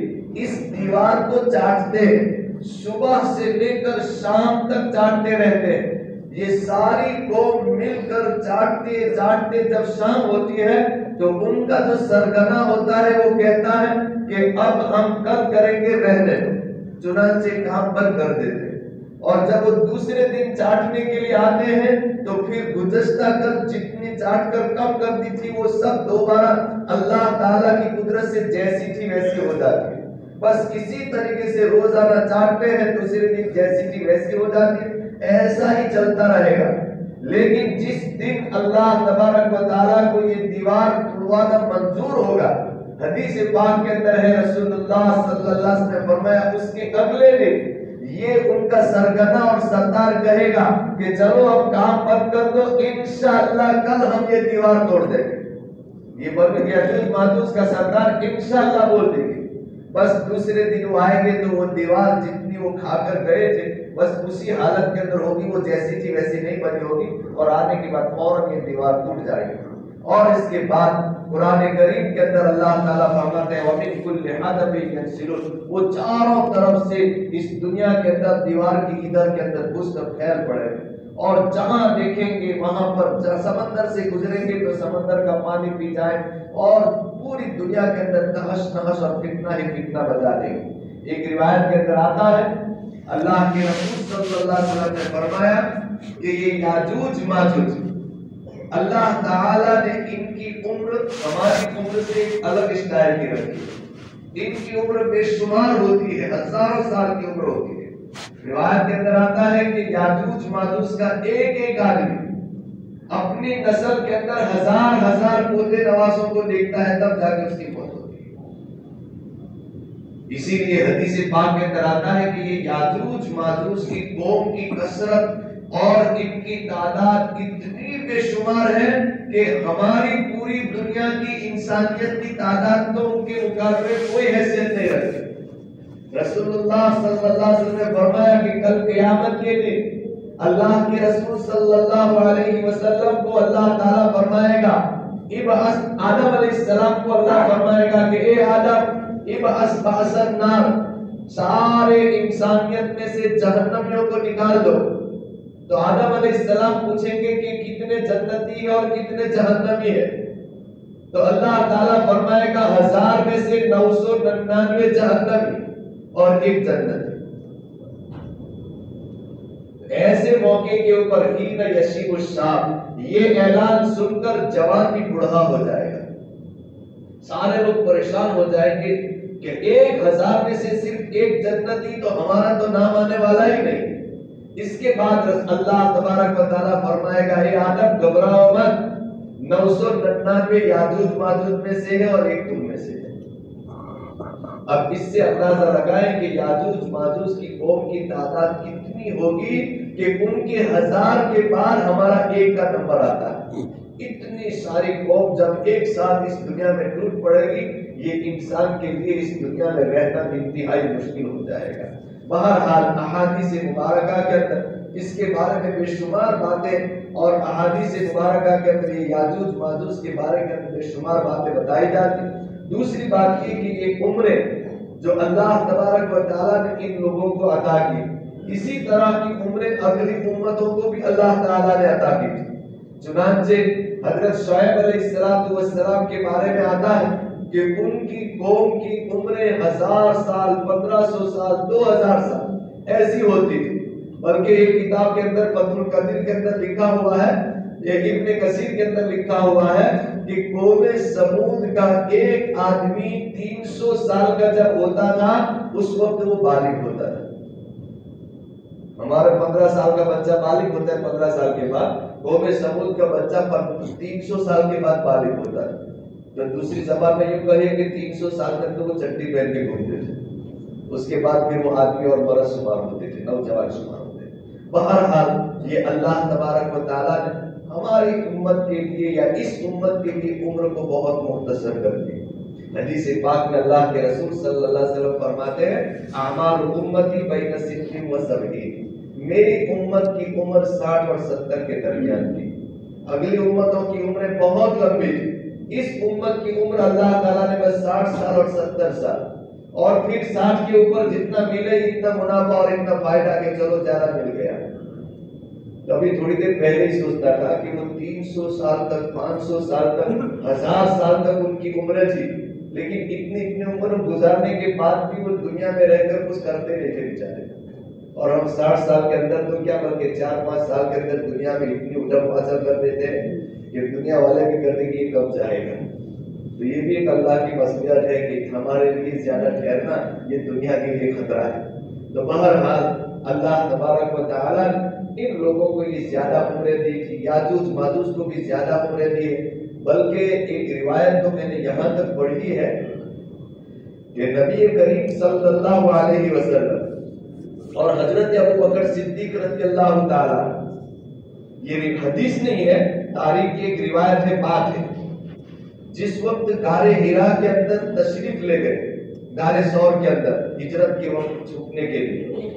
A: اس دیوار کو چاٹتے ہیں، صبح سے لے کر شام تک چاٹتے رہتے ہیں۔ یہ ساری قوم مل کر چاٹتے چاٹتے جب شام ہوتی ہے تو ان کا جو سرگنا ہوتا ہے وہ کہتا ہے کہ اب ہم کل کریں گے رہنے، چنانچہ کام بند کر دیتے۔ اور جب وہ دوسرے دن چاٹنے کے لیے آتے ہیں تو پھر گزشتہ کل جتنی چاٹ کر کم کر دی تھی وہ سب دوبارہ اللہ تعالیٰ کی قدرت سے جیسی تھی ویسی ہو جاتی ہے۔ بس اسی طریقے سے روزانہ چاٹتے ہیں، دوسرے دن جیسی تھی ویسی ہو جاتی ہے، ایسا ہی چلتا رہے گا۔ لیکن جس دن اللہ تبارک و تعالیٰ کو یہ دیوار توڑوانا منظور ہوگا، حدیث پاک کے اندر ہے رسول اللہ صلی اللہ علیہ وسلم نے فرمایا اس کے اگلے دن یہ ان کا سرگنا اور سردار کہے گا کہ چلو اب کام بند کر دو، انشاءاللہ کل ہم یہ دیوار توڑ دیں گے۔ یہ بن یاجوج ماجوج کا سردار انشاءاللہ بول دیں گے۔ بس دوسرے دن وہ آئیں گے تو وہ دیوار جتنی وہ کھا کر گئے تھے بس اسی حالت کے اندر ہوگی، وہ جیسی تھی ویسی نہیں بنی ہوگی، اور آنے کے بعد فوراً یہ دیوار ٹوٹ جائے گی۔ اور اس کے بعد قرآن کریم کے اندر اللہ تعالیٰ فرماتے ہیں وَمِن كُلِّ حَدَبٍ يَنْسِلُونَ، وہ چاروں طرف سے اس دنیا کے اندر دیوار کی ادھر کے اندر گھس کر پھیل پڑے، اور جہاں دیکھیں گے وہاں پر سمندر سے گزریں گے تو سمندر کا پانی پی جائے، اور پوری دنیا کے اندر تحش نحش اور فتنہ ہی فتنہ بجا دیں گے۔ ایک روایت کے اندر آتا ہے اللہ کے رسول صلی اللہ علیہ وسلم نے فرمایا کہ یہ یاجوج ماجوج اللہ تعالیٰ نے ان کی عمر ہماری عمر سے الگ اسٹائل کی رکھی، ان کی عمر بے شمار ہوتی ہے، ہزاروں سال کی عمر ہوتی ہے۔ روایت کے اندر آتا ہے کہ یاجوج ماجوج کا ایک ایک آدمی اپنی نسل کے اندر ہزار ہزار پوتے نوازوں کو دیکھتا ہے، تب جا کے اس کی موت ہوتی ہے۔ اسی لیے حدیث پاک کے اندر آتا ہے کہ یہ یاجوج ماجوج کی قوم کی کثرت اور ان کی تعداد اتنی بے شمار ہے کہ ہماری پوری دنیا کی انسانیت کی تعداد تو ان کے مقابلے کوئی حیثیت نہیں رکھتی۔ رسول اللہ صلی اللہ علیہ وسلم نے فرمایا کہ کل قیامت کے دن اللہ کے رسول صلی اللہ علیہ وسلم کو اللہ تعالیٰ فرمائے گا، آدم علیہ السلام کو اللہ فرمائے گا کہ اے آدم ابعث بعث النار، سارے انسانیت میں سے جہنمیوں کو نکال دو۔ تو آدم علیہ السلام پوچھیں گے کہ کتنے جنتی اور کتنے جہنمی ہیں؟ تو اللہ تعالیٰ فرمائے گا 1000 میں سے 999 جہنمی اور 1 جنتی۔ ایسے موقع کے اوپر حین یشیب الشاب، یہ اعلان سن کر جوان بھی بوڑھا ہو جائے گا، سارے لوگ پریشان ہو جائیں گے کہ 1000 میں سے صرف ایک جنتی تو ہمارا تو نام آنے والا ہی نہیں. اس کے بعد اللہ تبارک و تعالیٰ فرمائے گا اے آدم گھبراؤ مت، 999 یاجوج ماجوج میں سے ہے اور ایک تم میں سے ہے. اب اس سے اندازہ لگائیں کہ یاجوج ماجوج کی قوم کی تعداد کتنی ہوگی کہ ان کے 1000 کے بعد ہمارا ایک کا نمبر آتا ہے. اتنی ساری قوم جب ایک ساتھ اس دنیا میں ٹوٹ پڑے گی، یہ انسان کے لیے اس دنیا میں رہنا انتہائی مشکل ہو جائے گا. بہرحال احادیث مبارکہ کے اندر اس کے بارے میں بے شمار باتیں، اور احادیث مبارکہ کے اندر یہ یاجوج ماجوج کے بارے میں بے شمار باتیں بتائی جاتی. دوسری بات یہ کہ یہ عمریں جو اللہ تبارک و تعالیٰ نے ان لوگوں کو عطا کی، اسی طرح کی عمریں اگلی امتوں کو بھی اللہ تعالیٰ نے عطا کی تھی. چنانچہ حضرت شعیب علیہ السلام کے بارے میں آتا ہے کہ ان کی قوم کی عمریں 1000 سال، 1500 سال، 2000 سال ایسی ہوتی تھی. بلکہ ایک کتاب کے اندر فتح القدیر کے اندر لکھا ہوا ہے، ابن کثیر کے اندر لکھا ہوا ہے کہ قوم سمود کا ایک آدمی 300 سال کا جب ہوتا تھا اس وقت وہ بالغ ہوتا تھا. ہمارا 15 سال کا بچہ بالغ ہوتا ہے 15 سال کے بعد، قوم سمود کا بچہ 300 سال کے بعد بالغ ہوتا ہے. تو دوسری زبان میں یہ کہے کہ 300 سال تک تو وہ چٹی پہن کے گھومتے تھے، اس کے بعد پھر وہ آدمی اور مرد شمار ہوتے تھے، نوجوان شمار ہوتے تھے. بہرحال یہ اللہ تبارک و تعالیٰ نے ہماری امت کے لیے یا اس امت کے لیے عمر کو بہت مختصر کر دی. حدیث پاک میں اللہ کے رسول صلی اللہ علیہ وسلم فرماتے ہیں اعمار امتی بین 60 و 70، میری امت کی عمر 60 اور 70 کے درمیان تھی. اگلی امتوں کی عمریں بہت لمبی تھی. اس امت کی عمر اللہ تعالیٰ نے بس 60 سال اور 70 سال، اور پھر 60 کے اوپر جتنا ملے اتنا منافع اور اتنا فائدہ کہ چلو زیادہ مل گیا. ابھی تھوڑی دیر پہلے ہی سوچتا تھا کہ وہ 300 سال تک، 500 سال تک، 1000 سال تک ان کی عمریں تھی، لیکن اتنی عمر گزارنے کے بعد بھی وہ دنیا میں رہ کر کچھ کرتے نہیں تھے بیچارے. اور ہم 60 سال کے اندر تو کیا بلکہ 4-5 سال کے اندر دنیا میں اتنی اٹھم حاصل کر دیتے ہیں کہ دنیا والے بھی کرتے کہ یہ کب جائے گا. تو یہ بھی ایک اللہ کی مصلحت ہے کہ ہمارے لیے زیادہ ٹھہرنا یہ دنیا کے لیے خطرہ ہے. تو بہرحال اللہ تبارک و تعالیٰ نے ان لوگوں کو یہ زیادہ عمریں دی تھی، یاجوج ماجوج کو بھی زیادہ عمریں دی ہے. بلکہ ایک روایت تو میں نے یہاں تک پڑھی ہے کہ نبی کریم صلی اللہ علیہ وسلم اور حضرت ابو بکر صدیق رضی اللہ تعالیٰ، یہ حدیث نہیں ہے، تاریخ کی ایک روایت ہے، بات ہے، جس وقت غار حرا کے اندر تشریف لے گئے، غار ثور کے اندر ہجرت کے وقت چھپنے کے لیے،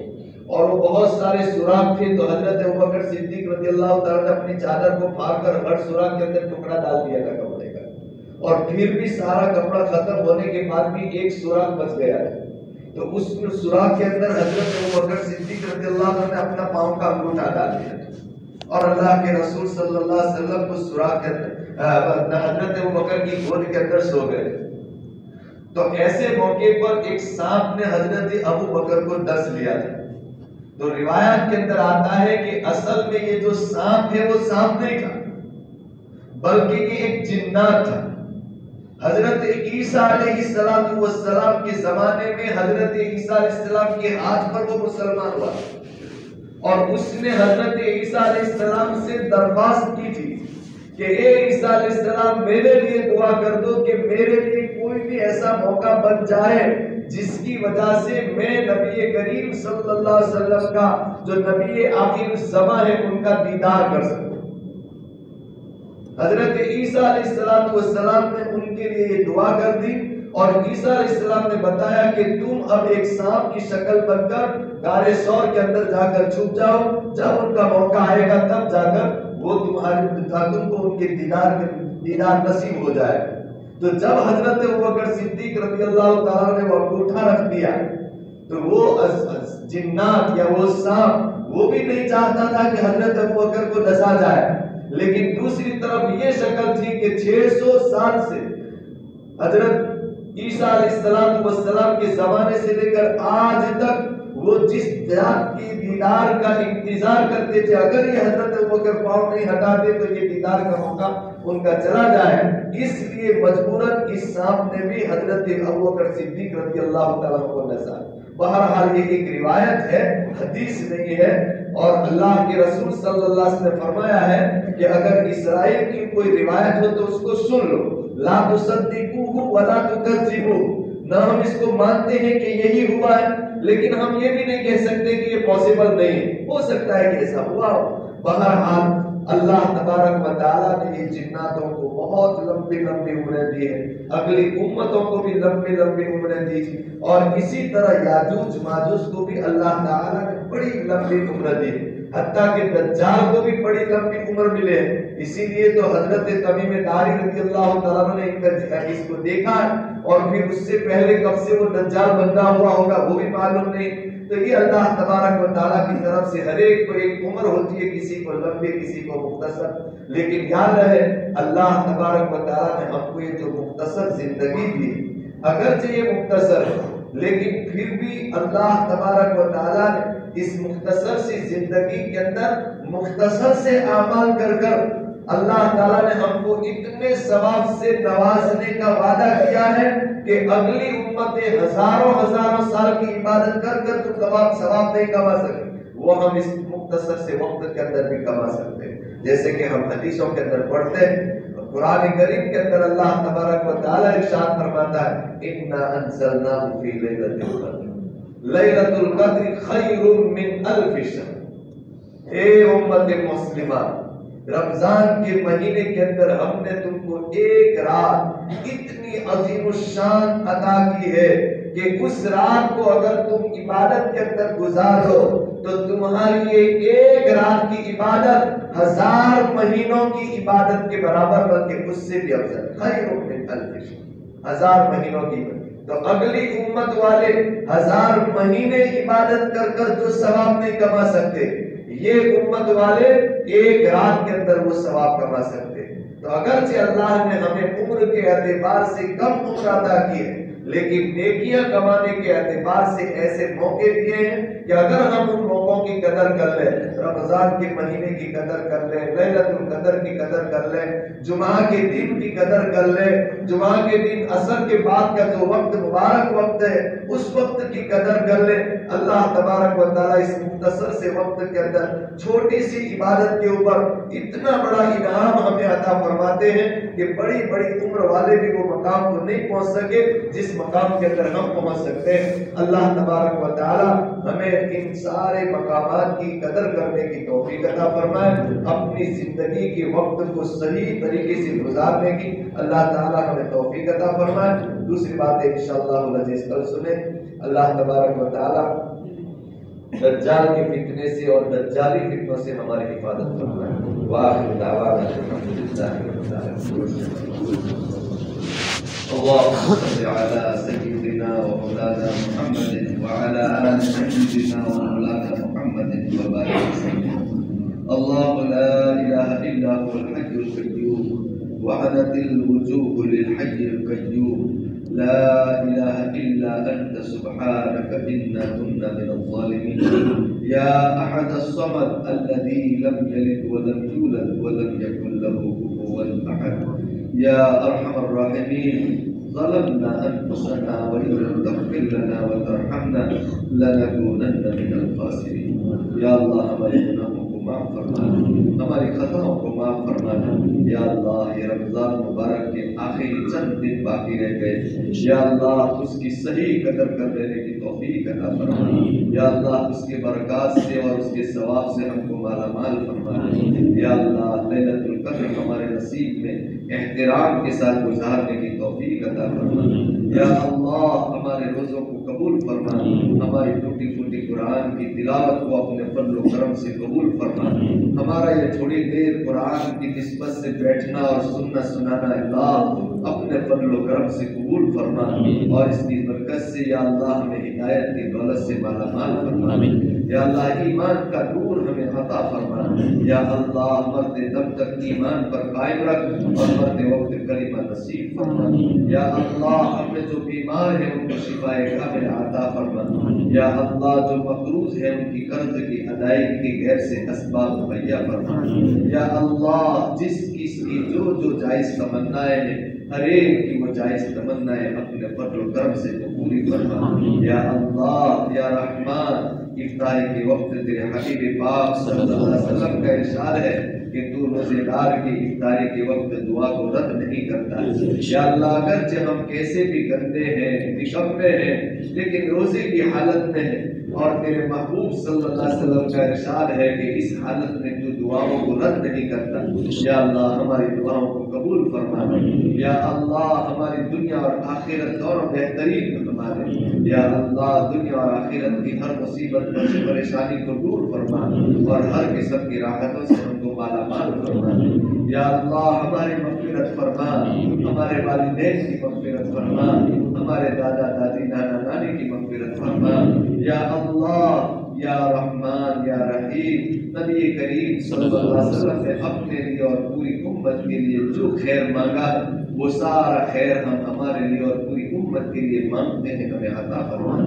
A: اور وہ بہت سارے سوراخ تھے. تو حضرت ابوبکر صدیق رضی اللہ تعالیٰ نے اپنی چادر کو پھاڑ کر ہر سوراخ کے اندر ٹکڑا ڈال دیا تھا کپڑے کا، اور پھر بھی سارا کپڑا ختم ہونے کے بعد بھی ایک سوراخ بچ گیا ہے. تو اس سوراخ کے اندر حضرت ابوبکر صدیق رضی اللہ عنہ نے اپنا پاؤں کا انگوٹھا ڈال دیا اور اللہ کے رسول صلی اللہ علیہ وسلم کو سوراخ کے اندر حضرت ابوبکر کی گود کے اندر سو گئے. تو ایسے موقع پر ایک سانپ نے حضرت ابوبکر کو ڈس لیا تھا. تو روایات کے اندر آتا ہے کہ اصل میں یہ جو سانپ ہے وہ سانپ نہیں تھا، بلکہ یہ ایک جنات تھا. حضرت عیسیٰ علیہ السلام کے زمانے میں حضرت عیسیٰ علیہ السلام کے ہاتھ پر وہ مسلمان ہوا، اور اس نے حضرت عیسیٰ علیہ السلام سے درخواست کی تھی کہ اے عیسیٰ علیہ السلام میرے لیے دعا کر دو کہ میرے لیے کوئی بھی ایسا موقع بن جائے جس کی وجہ سے میں نبی کریم صلی اللہ علیہ وسلم کا جو نبی آخر الزمان ہے ان کا دیدار کر سکوں. حضرت عیسیٰ علیہ السلام نے ان کے لیے یہ دعا کر دی، اور عیسیٰ علیہ السلام نے بتایا کہ تم اب ایک سانپ کی شکل بن کر غار ثور کے اندر جا کر چھپ جاؤ، جب ان کا موقع آئے گا تب جا کر وہ تم کو ان کے دیدار نصیب ہو جائے. تو جب حضرت ابوبکر صدیق رضی اللہ تعالیٰ نے وہ انگوٹھا رکھ دیا تو وہ جنات یا وہ سانپ وہ بھی نہیں چاہتا تھا کہ حضرت ابوبکر کو ڈسا جائے، لیکن دوسری طرف یہ شکل تھی کہ 600 سال سے حضرت عیسیٰ علیہ السلام کے زمانے سے لے کر آج تک وہ جس ذات کی دیدار کا انتظار کرتے تھے، اگر یہ حضرت ابوبکر پاؤں نہیں ہٹاتے تو یہ دیدار کا موقع ان کا چلا جائے، اس لیے مجبوراً اس سانپ نے بھی حضرت ابوبکر صدیق رضی اللہ تعالیٰ کو نسا۔ بہرحال یہ ایک روایت ہے، حدیث نہیں ہے، اور اللہ کے رسول صلی اللہ علیہ وسلم نے فرمایا ہے کہ اگر اسرائیل کی کوئی روایت ہو تو اس کو سن لو، لا تصدقوہ ولا تکذبوہ، نہ ہم اس کو مانتے ہیں کہ یہی ہوا ہے، لیکن ہم یہ بھی نہیں کہہ سکتے کہ یہ پاسبل نہیں ہے، ہو سکتا ہے کہ ایسا ہوا ہو۔ بہرحال اللہ تبارک و تعالیٰ نے یہ جناتوں کو بہت لمبی لمبی عمریں دی ہے، اگلی امتوں کو بھی لمبی لمبی عمریں دی، اور اسی طرح یاجوج ماجوج کو بھی اللہ تعالیٰ نے بڑی لمبی عمر دی، حتیٰ کہ دجال کو بھی بڑی لمبی عمر ملے۔ اسی لیے تو حضرت تمیم داری رضی اللہ تعالیٰ نے اس کو دیکھا اور پھر اس سے پہلے کب سے وہ دجال بندہ ہوا ہوگا وہ بھی معلوم نہیں۔ تو یہ اللہ تبارک و تعالیٰ کی طرف سے ہر ایک کو ایک عمر ہوتی ہے، کسی کو لمبی کسی کو مختصر، لیکن یاد رہے اللہ تبارک و تعالیٰ نے ہم کو یہ جو مختصر زندگی دی، اگرچہ یہ مختصر ہے لیکن پھر بھی اللہ تبارک و تعالیٰ نے اس مختصر سی زندگی کے اندر مختصر سے اعمال کر کر اللہ تعالیٰ نے ہم کو اتنے ثواب سے نوازنے کا وعدہ کیا ہے کہ اگلی امتیں ہزاروں ہزاروں سال کی عبادت کر کر تو ثواب نہیں کما سکے، وہ ہم اس مختصر سے وقت کے اندر بھی کما سکتے ہیں۔ جیسے کہ ہم حدیثوں کے اندر پڑھتے ہیں، قرآن کریم کے اندر اللہ تبارک و تعالیٰ ارشاد فرماتا ہے اِنَّا أَنزَلْنَاهُ فِي لَيْلَةِ الْقَدْرِ لَيْلَةُ الْقَدْرِ خَيْرٌ مِّنْ أَلْفِ شَهْرٍ۔ اے امت مسلمہ، رمضان کے مہینے کے اندر ہم نے تم کو ایک رات اتنی عظیم الشان عطا کی ہے کہ اس رات کو اگر تم عبادت کے اندر گزارو تو تمہاری ایک رات کی عبادت 1000 مہینوں کی عبادت کے برابر، بلکہ اس سے بھی افضل، خیر من الف شہر، 1000 مہینوں کی۔ تو اگلی امت والے 1000 مہینے عبادت کر کر جو ثواب نہیں کما سکتے، یہ امت والے ایک رات کے اندر وہ ثواب کما سکتے۔ تو اگرچہ اللہ نے ہمیں عمر کے اعتبار سے کم عمر عطا کی ہے، لیکن نیکیاں کمانے کے اعتبار سے ایسے موقع دیے ہیں کہ اگر ہم ان موقعوں کی قدر کر لیں، رمضان کے مہینے کی قدر کر لیں، لیلۃ القدر کی قدر کر لیں، جمعہ کے دن کی قدر کر لیں، جمعہ کے دن عصر کے بعد کا جو وقت مبارک وقت ہے اس وقت کی قدر کر لیں، اللہ تبارک و تعالیٰ اس مختصر سے وقت کے اندر چھوٹی سی عبادت کے اوپر اتنا بڑا انعام ہمیں عطا فرماتے ہیں کہ بڑی بڑی عمر والے بھی وہ مقام کو نہیں پہنچ سکے جس مقام کے اندر ہم پہنچ سکتے ہیں۔ اللہ تبارک و تعالیٰ ہمیں ان سارے مقامات کی قدر کرنے کی توفیق عطا فرمائے، اپنی زندگی کے وقت کو صحیح طریقے سے گزارنے کی اللہ تعالیٰ ہمیں توفیق عطا فرمائے۔ دوسری بات ہے انشاءاللہ العزیز کل سنیں، اللہ تبارک و تعالیٰ دجال کے فتنے سے اور دجالی فتنوں سے ہماری حفاظت فرمائے۔ وآخر دعوانا الحمدللہ رب العالمین۔ اللهم صل على سيدنا ومولانا محمد وعلى آل سيدنا ومولانا محمد وبارك وسلم۔ الله لا إله إلا هو الحي القيوم وعنت الوجوه للحي القيوم، لا إله إلا أنت سبحانك إنا كنا من الظالمين، يا أحد الصمد الذي لم يلد ولم يولد ولم يكن له كفوا أحد، يا أرحم الراحمين، ظلمنا أنفسنا وإن لم تغفر لنا وترحمنا لنكونن من الخاسرين۔ یا اللہ ہمارے گناہوں کو معاف فرمانا، ہماری خطاؤں کو معاف فرمانا۔ یا اللہ یہ رمضان مبارک کے آخری چند دن باقی رہ گئے، یا اللہ اس کی صحیح قدر کر لینے کی توفیق عطا فرمانا۔ یا اللہ اس کے برکات سے اور اس کے ثواب سے ہم کو مالا مال فرمانا۔ یا اللہ لیلۃ القدر ہمارے نصیب میں احترام کے ساتھ گزارنے کی توفیق عطا فرمانا۔ یا اللہ ہمارے روزوں کو قبول فرمانا، ہماری ٹوٹی پھوٹی قرآن کی تلاوت کو اپنے فضل و کرم سے قبول فرمانا۔ ہمارا یہ تھوڑی دیر قرآن کی نسبت سے بیٹھنا اور سننا سنانا اللہ اپنے فضل و کرم سے قبول فرما اور اس کی برکت سے یا اللہ ہمیں ہدایت کی دولت سے مالا مال فرما یا اللہ ایمان کا نور ہمیں عطا فرما یا اللہ مرتے دم تک ایمان پر قائم رکھ اور مرتے وقت کلمہ نصیب فرما یا اللہ ہم میں جو بیمار ہیں ان کو شفاء کامل عطا فرما یا اللہ جو مقروض ہیں ان کی قرض کی ادائیگی کی غیر سے اسباب مہیا فرما یا اللہ جس کس کی جو جائز تمنائیں ہیں ہر ایک کی وہ جائز تمنائیں اپنے فضل و کرم سے پوری فرما یا اللہ یا رحمان افطاری کے وقت تیرے حبیب پاک صلی اللہ علیہ وسلم کا ارشاد ہے کہ تو روزے دار کی افطاری کے وقت دعا کو رد نہیں کرتا یا اللہ اگرچہ ہم کیسے بھی گندے ہیں نکمے ہیں لیکن روزے کی حالت میں ہیں اور تیرے محبوب صلی اللہ علیہ وسلم کا ارشاد ہے کہ اس حالت میں تو دعاؤں کو رد نہیں کرتا یا اللہ ہماری دعاؤں کو قبول فرما یا اللہ ہماری دنیا اور آخرت دونوں بہترین بنا دے یا اللہ دنیا اور آخرت کی ہر مصیبت پریشانی کو دور فرما اور ہر قسم کی راحتوں سے ہم کو مالا مال فرما یا اللہ ہماری مغفرت فرما ہمارے والدین کی مغفرت فرما ہمارے دادا دادی نانا نانی کی مغفرت فرما یا اللہ یا رحمان یا رحیم نبی کریم صلی اللہ علیہ وسلم نے اپنے لیے اور پوری امت کے لیے جو خیر مانگا وہ سارا خیر ہم ہمارے لیے اور پوری امت کے لیے مانگتے ہیں ہمیں عطا فرما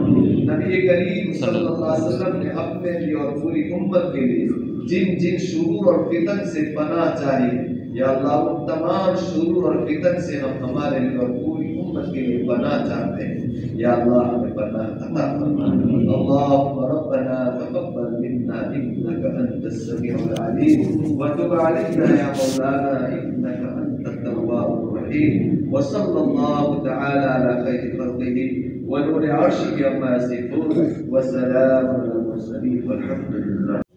A: نبی کریم صلی اللہ علیہ وسلم نے اپنے لیے اور پوری امت کے لیے جن شرور اور فتن سے پناہ چاہیے یا اللہ ان تمام شرور اور فتن سے ہم ہمارے لیے اور پوری امت کے لیے پناہ چاہتے ہیں یا اللہ ہمیں پناہ عطا فرما اللهم ربنا تقبل منا انك انت السميع العليم وتب علينا يا مولانا انك انت التواب الرحيم وصلى الله تعالى على خير خلقه ونور عرشه عما يصفون وسلام على المرسلين والحمد لله